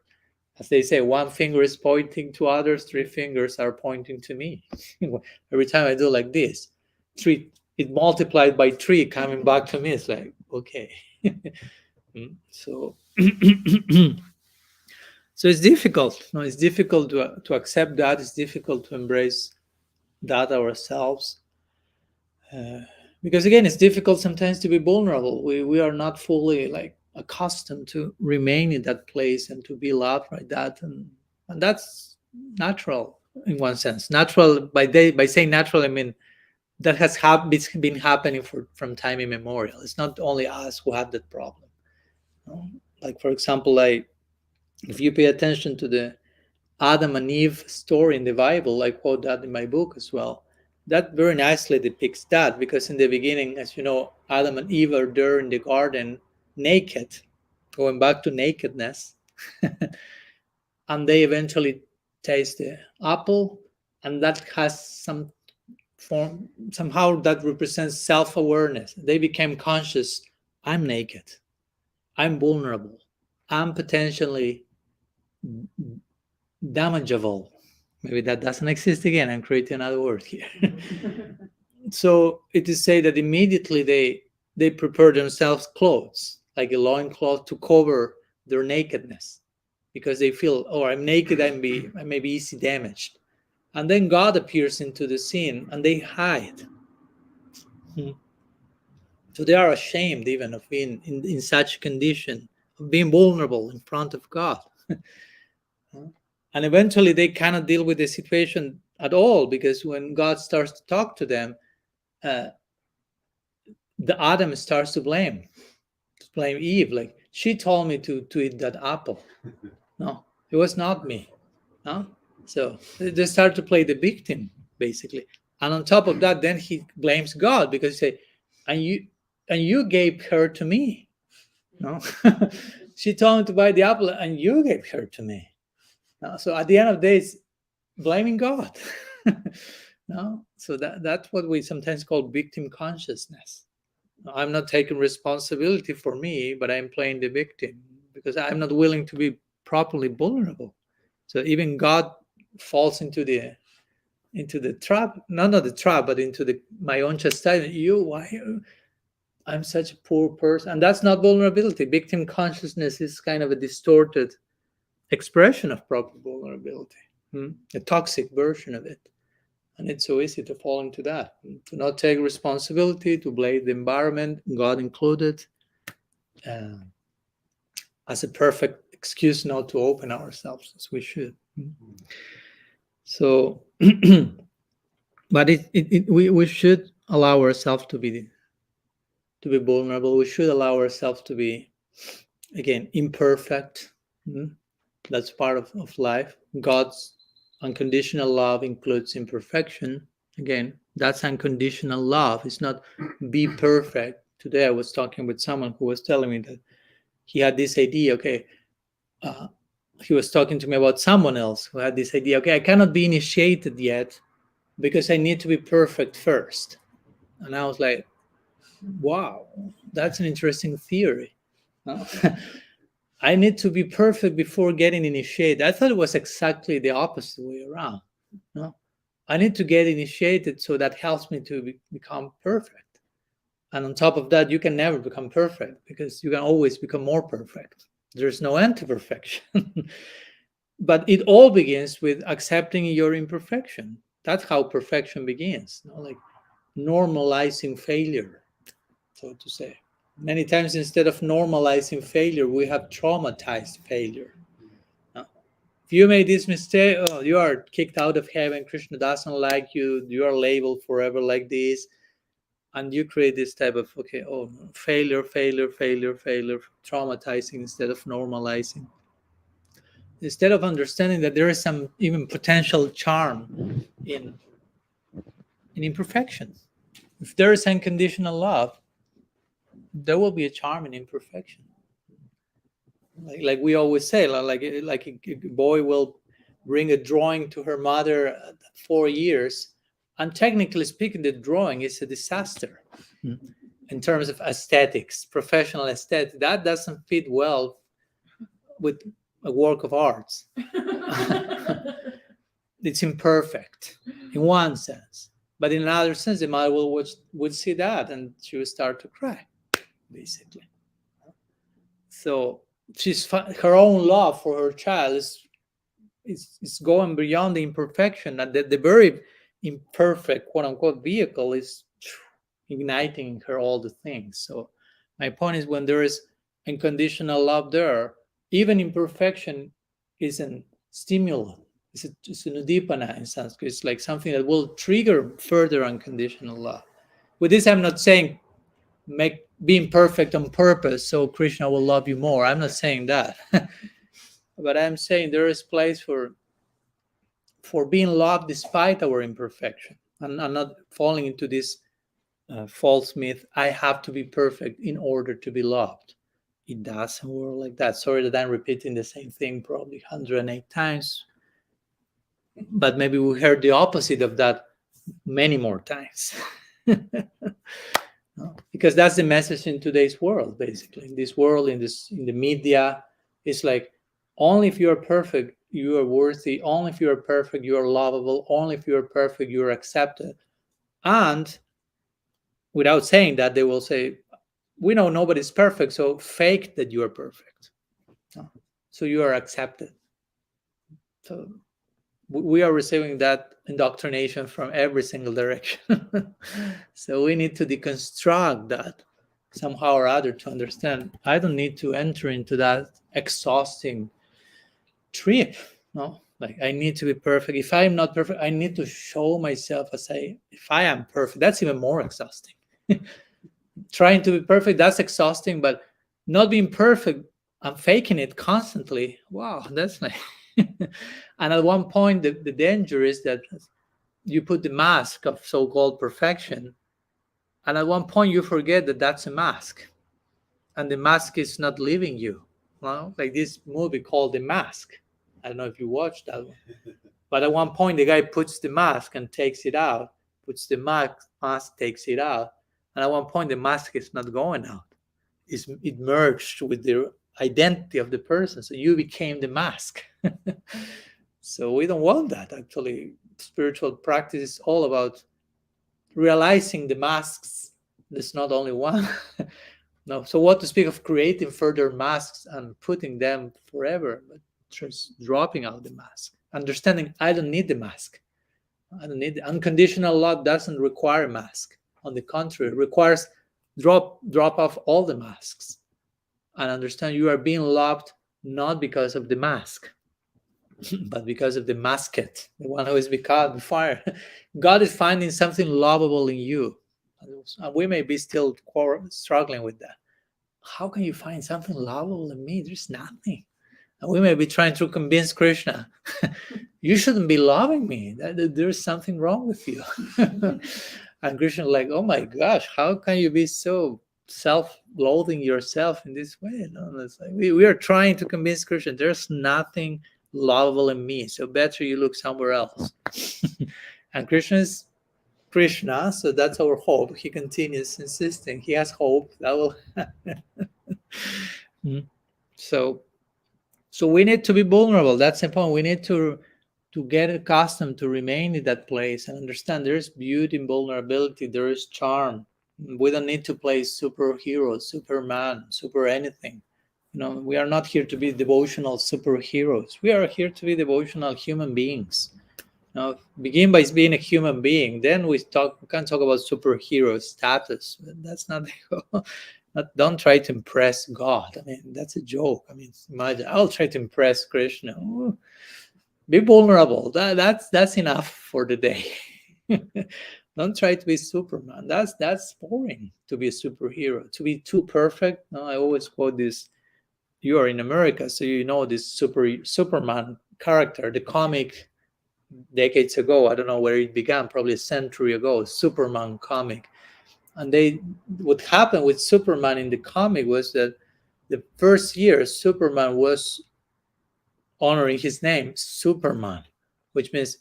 as they say, one finger is pointing to others, three fingers are pointing to me. Every time I do like this, it multiplied by three coming back to me. It's like, okay. So so it's difficult. No, it's difficult to accept that. It's difficult to embrace that ourselves. Because again, it's difficult sometimes to be vulnerable. We are not fully like accustomed to remain in that place and to be loved like that, and that's natural in one sense. Natural by saying natural, I mean that has been happening from time immemorial. It's not only us who have that problem. Like for example, if you pay attention to the Adam and Eve story in the Bible, I quote that in my book as well. That very nicely depicts that, because in the beginning, as you know, Adam and Eve are there in the garden naked, going back to nakedness. And they eventually taste the apple, and that has some form, somehow that represents self-awareness. They became conscious, I'm naked. I'm vulnerable. I'm potentially damageable. Maybe that doesn't exist again. I'm creating another word here. So it is said that immediately they prepare themselves clothes, like a loincloth to cover their nakedness, because they feel, oh, I'm naked, I may be easy damaged. And then God appears into the scene and they hide. So they are ashamed even of being in such condition, of being vulnerable in front of God. And eventually they cannot deal with the situation at all, because when God starts to talk to them, the Adam starts to blame Eve, like, she told me to eat that apple. No, it was not me. No, so they start to play the victim, basically. And on top of that, then he blames God, because he say, and you gave her to me. No, she told me to buy the apple and you gave her to me. No? So at the end of the day, it's blaming God. No, so that's what we sometimes call victim consciousness. I'm not taking responsibility for me, but I'm playing the victim because I'm not willing to be properly vulnerable. So even God falls into the trap, not the trap, but into my own chastisement. Why? I'm such a poor person, and that's not vulnerability. Victim consciousness is kind of a distorted expression of proper vulnerability, a toxic version of it. And it's so easy to fall into that, to not take responsibility, to blame the environment, God included, as a perfect excuse not to open ourselves as we should. So, but we should allow ourselves to be vulnerable. We should allow ourselves to be, again, imperfect. That's part of life. God's unconditional love includes imperfection. Again, that's unconditional love. It's not be perfect. Today I was talking with someone who was telling me that he had this idea. Okay, he was talking to me about someone else who had this idea. Okay, I cannot be initiated yet because I need to be perfect first. And I was like, wow, that's an interesting theory. I need to be perfect before getting initiated. I thought it was exactly the opposite way around. No, I need to get initiated so that helps me to become perfect. And on top of that, you can never become perfect because you can always become more perfect. There's no end to perfection. But it all begins with accepting your imperfection. That's how perfection begins. Like normalizing failure, so to say. Many times, instead of normalizing failure, we have traumatized failure. If you made this mistake, oh, you are kicked out of heaven. Krishna doesn't like you. You are labeled forever like this. And you create this type of, okay, oh, failure, traumatizing instead of normalizing. Instead of understanding that there is some even potential charm in imperfection. If there is unconditional love, there will be a charm in imperfection. Like we always say, like a boy will bring a drawing to her mother at 4 years, and technically speaking, the drawing is a disaster in terms of aesthetics, professional aesthetics. That doesn't fit well with a work of arts. It's imperfect in one sense, but in another sense, the mother would see that and she would start to cry, basically. So her own love for her child is going beyond the imperfection, and the very imperfect, quote unquote, vehicle is igniting in her all the things. So my point is, when there is unconditional love there, even imperfection is a stimulant. It's an udipana in Sanskrit. It's like something that will trigger further unconditional love. With this, I'm not saying make being perfect on purpose so Krishna will love you more. I'm not saying that. But I'm saying there is place for being loved despite our imperfection, and not falling into this false myth, I have to be perfect in order to be loved. It doesn't work like that. Sorry that I'm repeating the same thing probably 108 times, but maybe we heard the opposite of that many more times. No? Because that's the message in today's world, basically. In this world, in the media, it's like, only if you are perfect, you are worthy. Only if you are perfect, you are lovable. Only if you are perfect, you are accepted. And without saying that, they will say, we know nobody's perfect, so fake that you are perfect. No. So you are accepted. So we are receiving that indoctrination from every single direction. So we need to deconstruct that somehow or other to understand I don't need to enter into that exhausting trip. No, like I need to be perfect. If I'm not perfect, I need to show myself as if I am perfect. That's even more exhausting. Trying to be perfect, that's exhausting, but not being perfect, I'm faking it constantly. Wow, that's like and at one point the danger is that you put the mask of so-called perfection, and at one point you forget that that's a mask, and the mask is not leaving you. Well, like this movie called The Mask. I don't know if you watched that one, but at one point the guy puts the mask and takes it out, puts the mask, takes it out, and at one point the mask is not going out. It merged with the identity of the person, so you became the mask. So we don't want that. Actually, spiritual practice is all about realizing the masks. There's not only one. No. So what to speak of creating further masks and putting them forever, but just dropping out the mask. Understanding I don't need the mask. I don't need unconditional love. Doesn't require a mask. On the contrary, it requires drop off all the masks and understand you are being loved not because of the mask, but because of the masket, the one who is become fire. God is finding something lovable in you. And we may be still struggling with that. How can you find something lovable in me? There's nothing. And we may be trying to convince Krishna, you shouldn't be loving me. There's something wrong with you. And Krishna like, oh my gosh, how can you be so self-loathing yourself in this way? No, it's like we are trying to convince Krishna there's nothing lovable in me, so better you look somewhere else. And Krishna is Krishna, so that's our hope. He continues insisting. He has hope that will so we need to be vulnerable. That's the point. We need to get accustomed to remain in that place and understand there's beauty in vulnerability. There is charm. We don't need to play superhero, Superman, super anything. We are not here to be devotional superheroes. We are here to be devotional human beings. Now, begin by being a human being. Then we can talk about superhero status. That's not don't try to impress God. I mean, that's a joke. I mean, imagine I'll try to impress Krishna. Ooh, be vulnerable. That's enough for the day. Don't try to be Superman. That's boring to be a superhero. To be too perfect. No, I always quote this. You are in America, so you know this Superman character, the comic decades ago. I don't know where it began, probably a century ago, Superman comic. And what happened with Superman in the comic was that the first year Superman was honoring his name, Superman, which means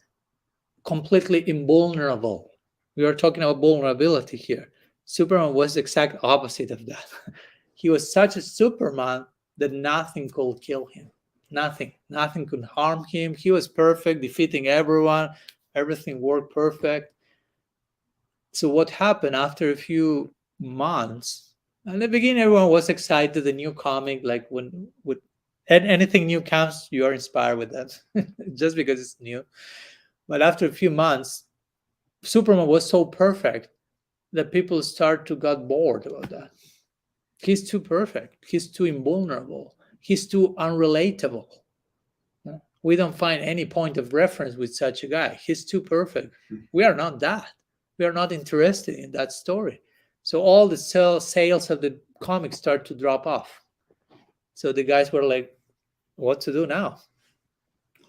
completely invulnerable. We are talking about vulnerability here. Superman was the exact opposite of that. He was such a Superman that nothing could kill him. Nothing could harm him. He was perfect, defeating everyone. Everything worked perfect. So what happened after a few months? In the beginning, everyone was excited. The new comic, like when anything new comes, you are inspired with that, just because it's new. But after a few months, Superman was so perfect that people start to get bored about that. He's too perfect. He's too invulnerable. He's too unrelatable. We don't find any point of reference with such a guy. He's too perfect. We are not that. We are not interested in that story. So all the sales of the comics start to drop off. So the guys were like, what to do now?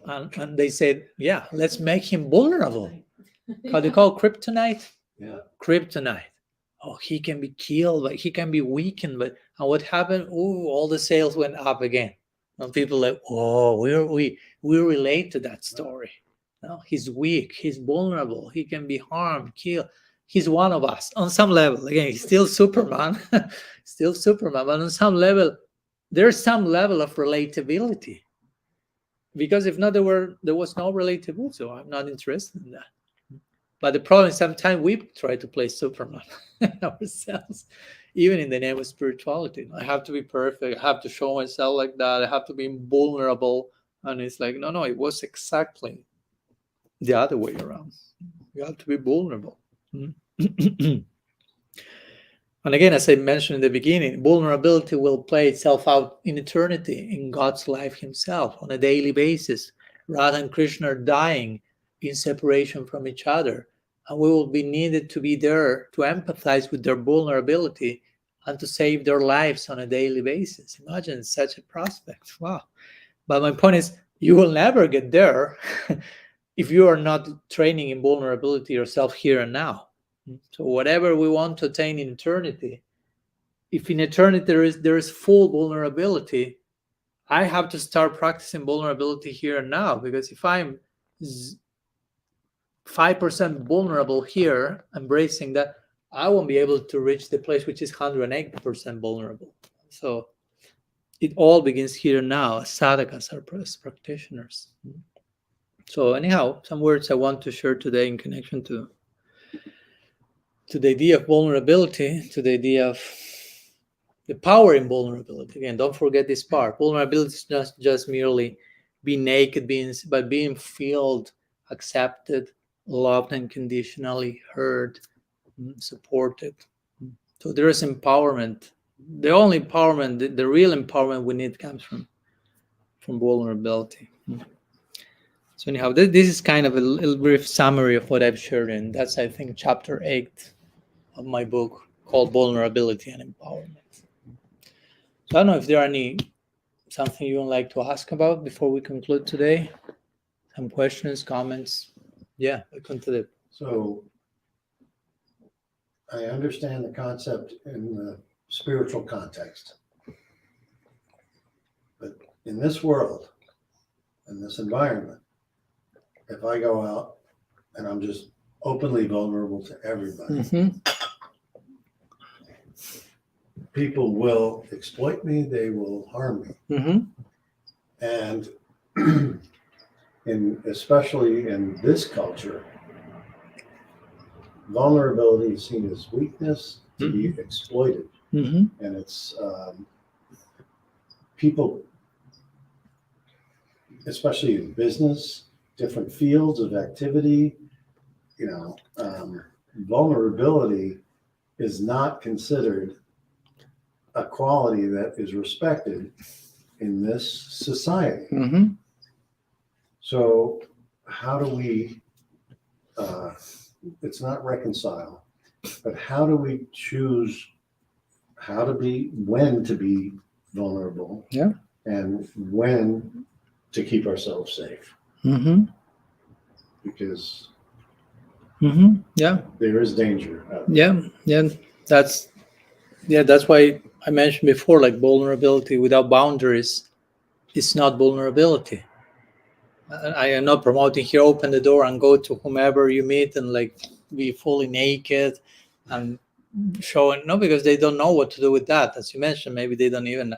And they said, yeah, let's make him vulnerable. How do you call kryptonite? Yeah. Kryptonite. Oh, he can be killed, but he can be weakened. But and what happened? Oh, all the sales went up again. And people like, oh, we relate to that story. No, he's weak. He's vulnerable. He can be harmed, killed. he's one of us on some level. Again, he's still Superman, still Superman, but on some level, there's some level of relatability. Because if not, there was no relatability, so I'm not interested in that. But the problem is sometimes we try to play Superman ourselves, even in the name of spirituality. I have to be perfect. I have to show myself like that. I have to be vulnerable. And it's like, no, it was exactly the other way around. You have to be vulnerable. And again, as I mentioned in the beginning, vulnerability will play itself out in eternity in God's life himself on a daily basis. Radha and Krishna are dying in separation from each other. And we will be needed to be there to empathize with their vulnerability and to save their lives on a daily basis. Imagine such a prospect. Wow. But my point is, you will never get there if you are not training in vulnerability yourself here and now. So whatever we want to attain in eternity, if in eternity there is full vulnerability, I have to start practicing vulnerability here and now. Because if I'm 5% vulnerable here, embracing that, I won't be able to reach the place which is 108% vulnerable. So it all begins here and now as sadhakas, as practitioners. So anyhow, some words I want to share today in connection to the idea of vulnerability, to the idea of the power in vulnerability. Again, don't forget this part. Vulnerability is not just merely being naked, but being filled, accepted, loved unconditionally, heard, supported. So there is empowerment. The only empowerment, the real empowerment we need comes from vulnerability. So anyhow, this is kind of a little brief summary of what I've shared, and that's, I think, chapter 8 of my book called Vulnerability and Empowerment. So I don't know if there are something you would like to ask about before we conclude today. Some questions, comments. Yeah, continue. So I understand the concept in the spiritual context. But in this world, in this environment, if I go out and I'm just openly vulnerable to everybody, people will exploit me, they will harm me. And especially in this culture, vulnerability is seen as weakness, to be exploited. And it's people, especially in business, different fields of activity, vulnerability is not considered a quality that is respected in this society. So how do we, it's not reconcile, but how do we choose when to be vulnerable, and when to keep ourselves safe? Because there is danger out there. That's why I mentioned before, like, vulnerability without boundaries is not vulnerability. I am not promoting here open the door and go to whomever you meet and like be fully naked and showing, no, because they don't know what to do with that. As you mentioned, maybe they don't even,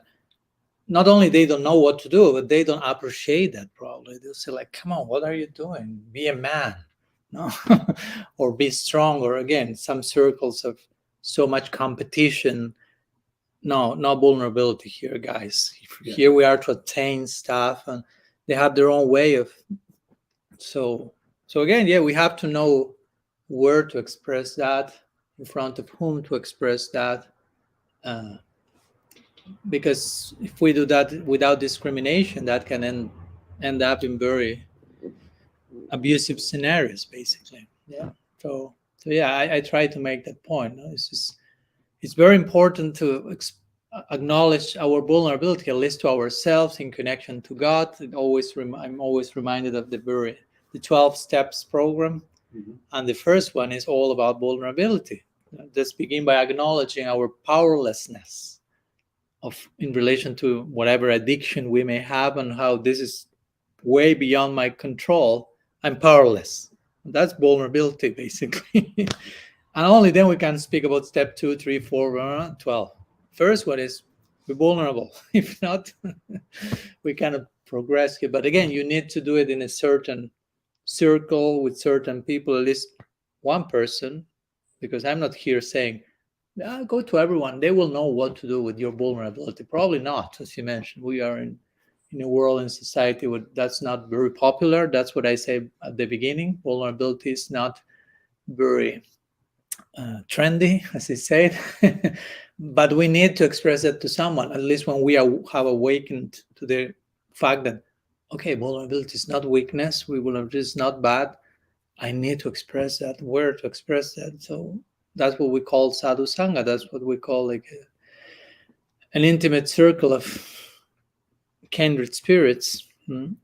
not only they don't know what to do, but they don't appreciate that probably. They'll say like, come on, what are you doing? Be a man, no? Or be strong, or again, some circles of so much competition. No vulnerability here, guys. Here we are to attain stuff, and they have their own way of. So again, we have to know where to express that, in front of whom to express that, because if we do that without discrimination, that can end up in very abusive scenarios, basically. So I try to make that point. It's very important to acknowledge our vulnerability, at least to ourselves, in connection to God. I'm always reminded of the 12 steps program. And the first one is all about vulnerability. Let's begin by acknowledging our powerlessness in relation to whatever addiction we may have, and how this is way beyond my control. I'm powerless. That's vulnerability, basically. And only then we can speak about step 2, 3, 4, 12. First one is be vulnerable. If not, we cannot progress here. But again, you need to do it in a certain circle with certain people, at least one person, because I'm not here saying, go to everyone. They will know what to do with your vulnerability. Probably not, as you mentioned. We are in a world and society where that's not very popular. That's what I say at the beginning. Vulnerability is not very trendy, as I said. But we need to express that to someone, at least when we have awakened to the fact that, okay, vulnerability is not weakness. Vulnerability is not bad. I need to express that. Where to express that? So that's what we call sadhu sangha. That's what we call like an intimate circle of kindred spirits. And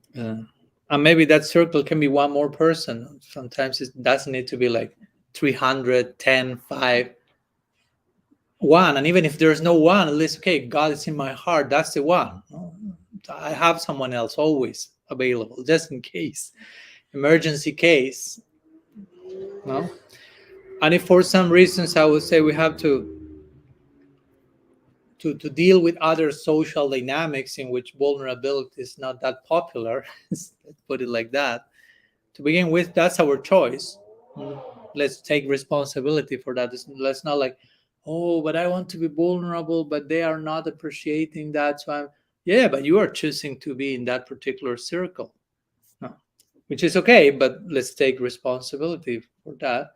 maybe that circle can be one more person. Sometimes it doesn't need to be like 300, 10, 5, 1. And even if there's no one, at least, okay, God is in my heart. That's the one. I have someone else always available, just in case. Emergency case. No? And if for some reasons I would say we have to deal with other social dynamics in which vulnerability is not that popular, let's put it like that. To begin with, that's our choice. Let's take responsibility for that. Let's not like, oh, but I want to be vulnerable, but they are not appreciating that. So yeah, but you are choosing to be in that particular circle, no, which is okay, but let's take responsibility for that.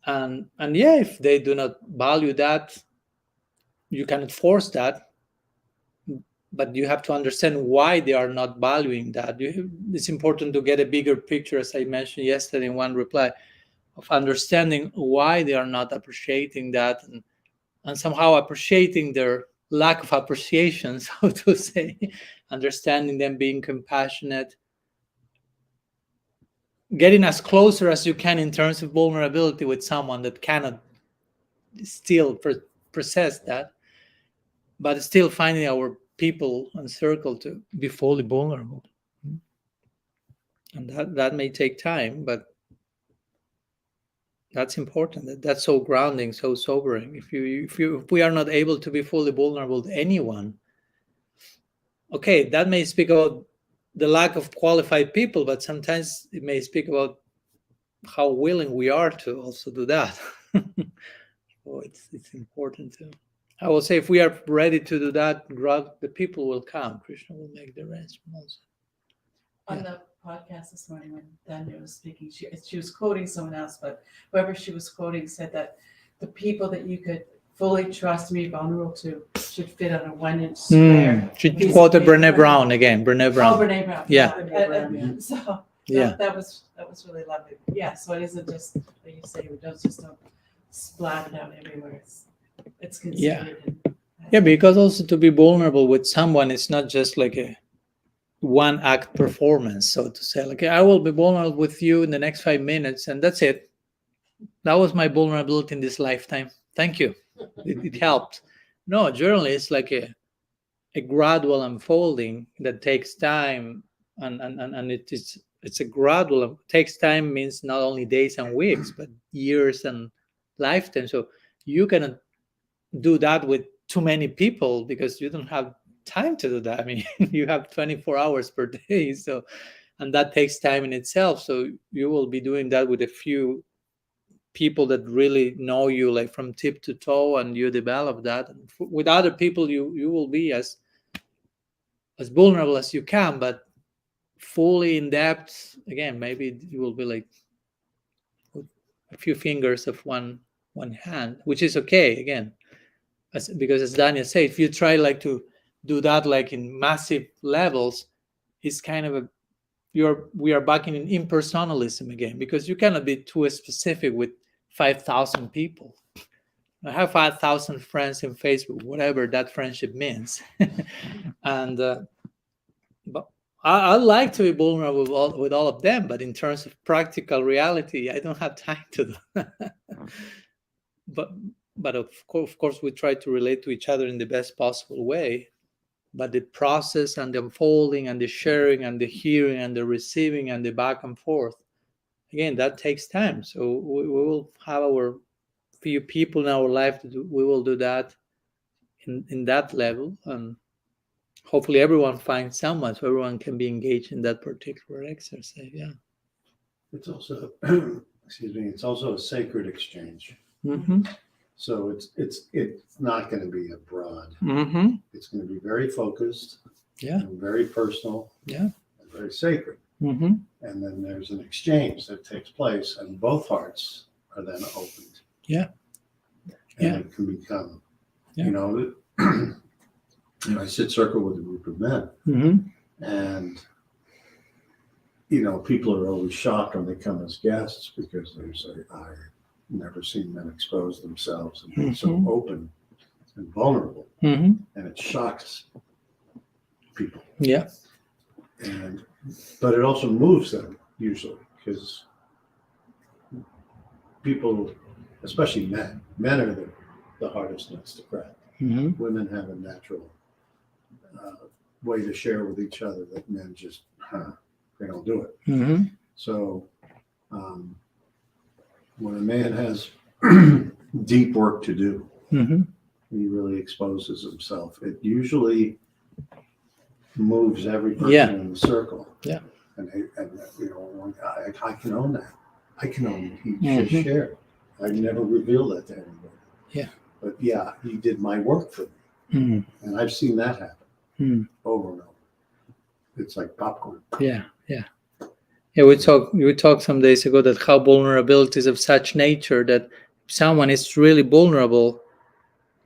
And yeah, if they do not value that, you cannot force that, but you have to understand why they are not valuing that. It's important to get a bigger picture, as I mentioned yesterday in one reply, of understanding why they are not appreciating that, and somehow appreciating their lack of appreciation, so to say, understanding them, being compassionate, getting as closer as you can in terms of vulnerability with someone that cannot still process that, but still finding our people and circle to be fully vulnerable. And that may take time, but that's important. That's so grounding, so sobering. If we are not able to be fully vulnerable to anyone, okay, that may speak about the lack of qualified people, but sometimes it may speak about how willing we are to also do that. So it's important to. I will say, if we are ready to do that, the people will come. Krishna will make the rest. On the podcast this morning when Danya was speaking, she was quoting someone else, but whoever she was quoting said that the people that you could fully trust and be vulnerable to should fit on a 1-inch square. She quoted Brené Brown again. Brené Brown. Oh, Brené Brown. Yeah. So Yeah. that was really lovely. Yeah. So it isn't just like you say, we don't splat it out everywhere. It's considered. Yeah, because also to be vulnerable with someone, it's not just like a one act performance, so to say, like, I will be vulnerable with you in the next 5 minutes and that's it. That was my vulnerability in this lifetime. Thank you. It helped. No, generally it's like a gradual unfolding that takes time, and it's a gradual. Takes time means not only days and weeks, but years and lifetime. So you cannot do that with too many people because you don't have time to do that. I mean, you have 24 hours per day, so, and that takes time in itself. So you will be doing that with a few people that really know you, like from tip to toe, and you develop that. And with other people, you will be as vulnerable as you can, but fully in depth. Again, maybe you will be like a few fingers of one hand, which is okay. Again, because as Daniel said, if you try like to do that like in massive levels, it's kind of we are back in impersonalism again, because you cannot be too specific with 5,000 people. I have 5,000 friends in Facebook, whatever that friendship means. And but I like to be vulnerable with all of them, but in terms of practical reality, I don't have time to do that. But of course, we try to relate to each other in the best possible way. But the process and the unfolding and the sharing and the hearing and the receiving and the back and forth, again, that takes time. So we will have our few people in our life, we will do that in that level, and hopefully everyone finds someone so everyone can be engaged in that particular exercise. Yeah. It's also, excuse me, it's also a sacred exchange. Mm-hmm. So it's not going to be a broad. Mm-hmm. It's going to be very focused. Yeah. And very personal. Yeah. And very sacred. Mm-hmm. And then there's an exchange that takes place, and both hearts are then opened. Yeah. And Yeah. it can become, Yeah. you know, I sit circle with a group of men, Mm-hmm. and you know, people are always shocked when they come as guests because they say, "I've never seen men expose themselves and be so Mhm. open and vulnerable," Mm-hmm. and it shocks people. Yeah. But it also moves them usually, because people, especially men are the hardest nuts to crack. Mm-hmm. Women have a natural way to share with each other that men just, they don't do it. Mm-hmm. So when a man has deep work to do, Mm-hmm. he really exposes himself. It usually moves every person Yeah. in the circle. Yeah. And you know, I can own that. I can own it. He Mhm. just shared. I never reveal that to anybody. Yeah. But yeah, he did my work for me. Mm-hmm. And I've seen that happen Mm-hmm. over and over. It's like popcorn. Yeah. Yeah. Yeah. We talked some days ago that how vulnerability is of such nature that if someone is really vulnerable,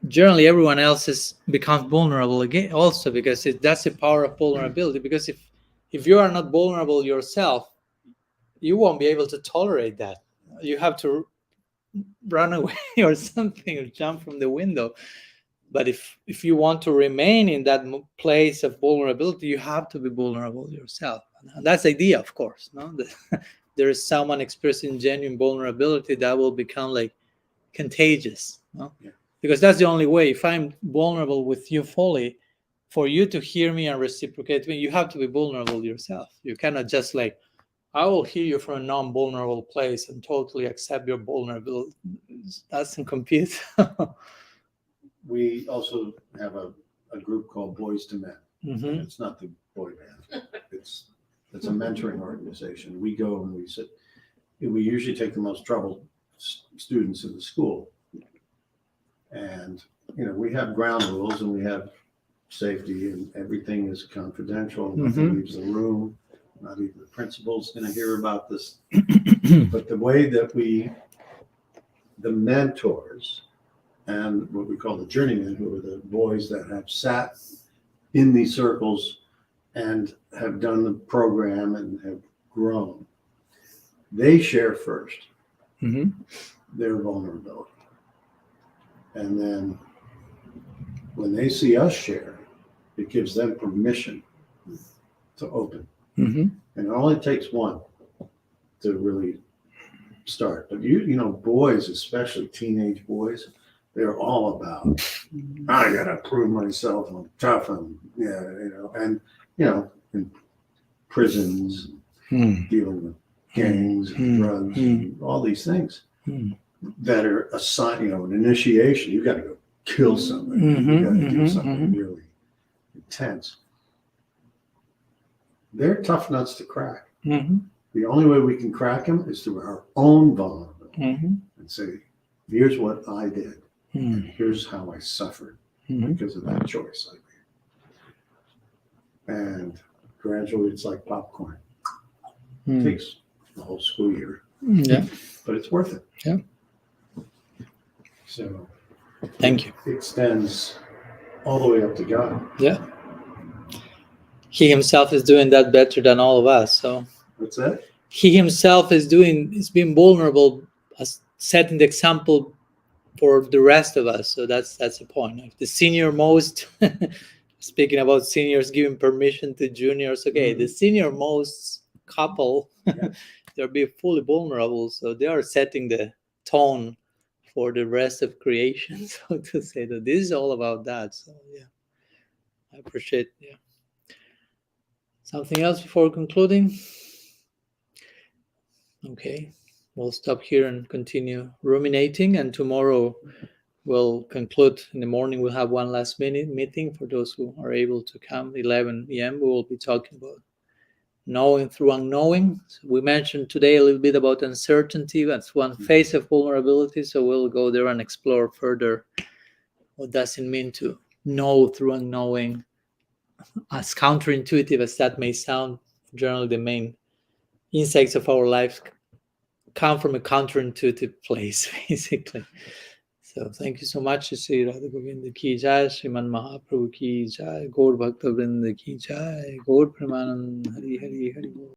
generally everyone else becomes vulnerable again also, because that's the power of vulnerability. Because if you are not vulnerable yourself, you won't be able to tolerate that. You have to run away or something, or jump from the window. But if you want to remain in that place of vulnerability, you have to be vulnerable yourself. And that's the idea, of course, no? That there is someone expressing genuine vulnerability that will become like contagious, no? Yeah. Because that's the only way. If I'm vulnerable with you fully, for you to hear me and reciprocate me, you have to be vulnerable yourself. You cannot just like, I will hear you from a non-vulnerable place and totally accept your vulnerability. That doesn't compute. We also have a group called Boys to Men. Mm-hmm. It's not the boy band. It's a mentoring organization. We go and we sit. We usually take the most troubled students in the school, and you know, we have ground rules and we have safety, and everything is confidential. Nothing leaves the room. Not even the principal's going to hear about this. But the way that the mentors and what we call the journeymen, who are the boys that have sat in these circles and have done the program and have grown, they share first Mm-hmm. their vulnerability. And then when they see us share, it gives them permission to open. Mm-hmm. And it only takes one to really start. But you know, boys, especially teenage boys, they're all about, I gotta prove myself, I'm tough, and in prisons, dealing with gangs and drugs and all these things that are assigned, an initiation. You gotta go kill somebody. You gotta do something really intense. They're tough nuts to crack. The only way we can crack them is through our own vulnerability and say, here's what I did. And here's how I suffered because of that choice I made. And gradually it's like popcorn. It takes the whole school year. Yeah. But it's worth it. Yeah. So thank you. It extends all the way up to God. Yeah. He himself is doing that better than all of us. So what's that? He himself is being vulnerable, as setting the example for the rest of us. So that's the point. If the senior most, speaking about seniors giving permission to juniors, okay, the senior most couple, they're being fully vulnerable. So they are setting the tone for the rest of creation. So to say that this is all about that. So yeah, I appreciate. Yeah. Something else before concluding? Okay. we'll stop here and continue ruminating. And tomorrow we'll conclude. In the morning, we'll have one last minute meeting for those who are able to come. 11 a.m. We will be talking about knowing through unknowing. So we mentioned today a little bit about uncertainty. That's one phase of vulnerability. So we'll go there and explore further what does it mean to know through unknowing. As counterintuitive as that may sound, generally the main insights of our lives come from a counterintuitive place, basically. So thank you so much. Shri Radha Govinda ki jai, Sriman Mahaprabhu ki jai, Gaur Bhakta Vrinda ki jai, Gaur Pramanand, Hari Hari Hari Bol.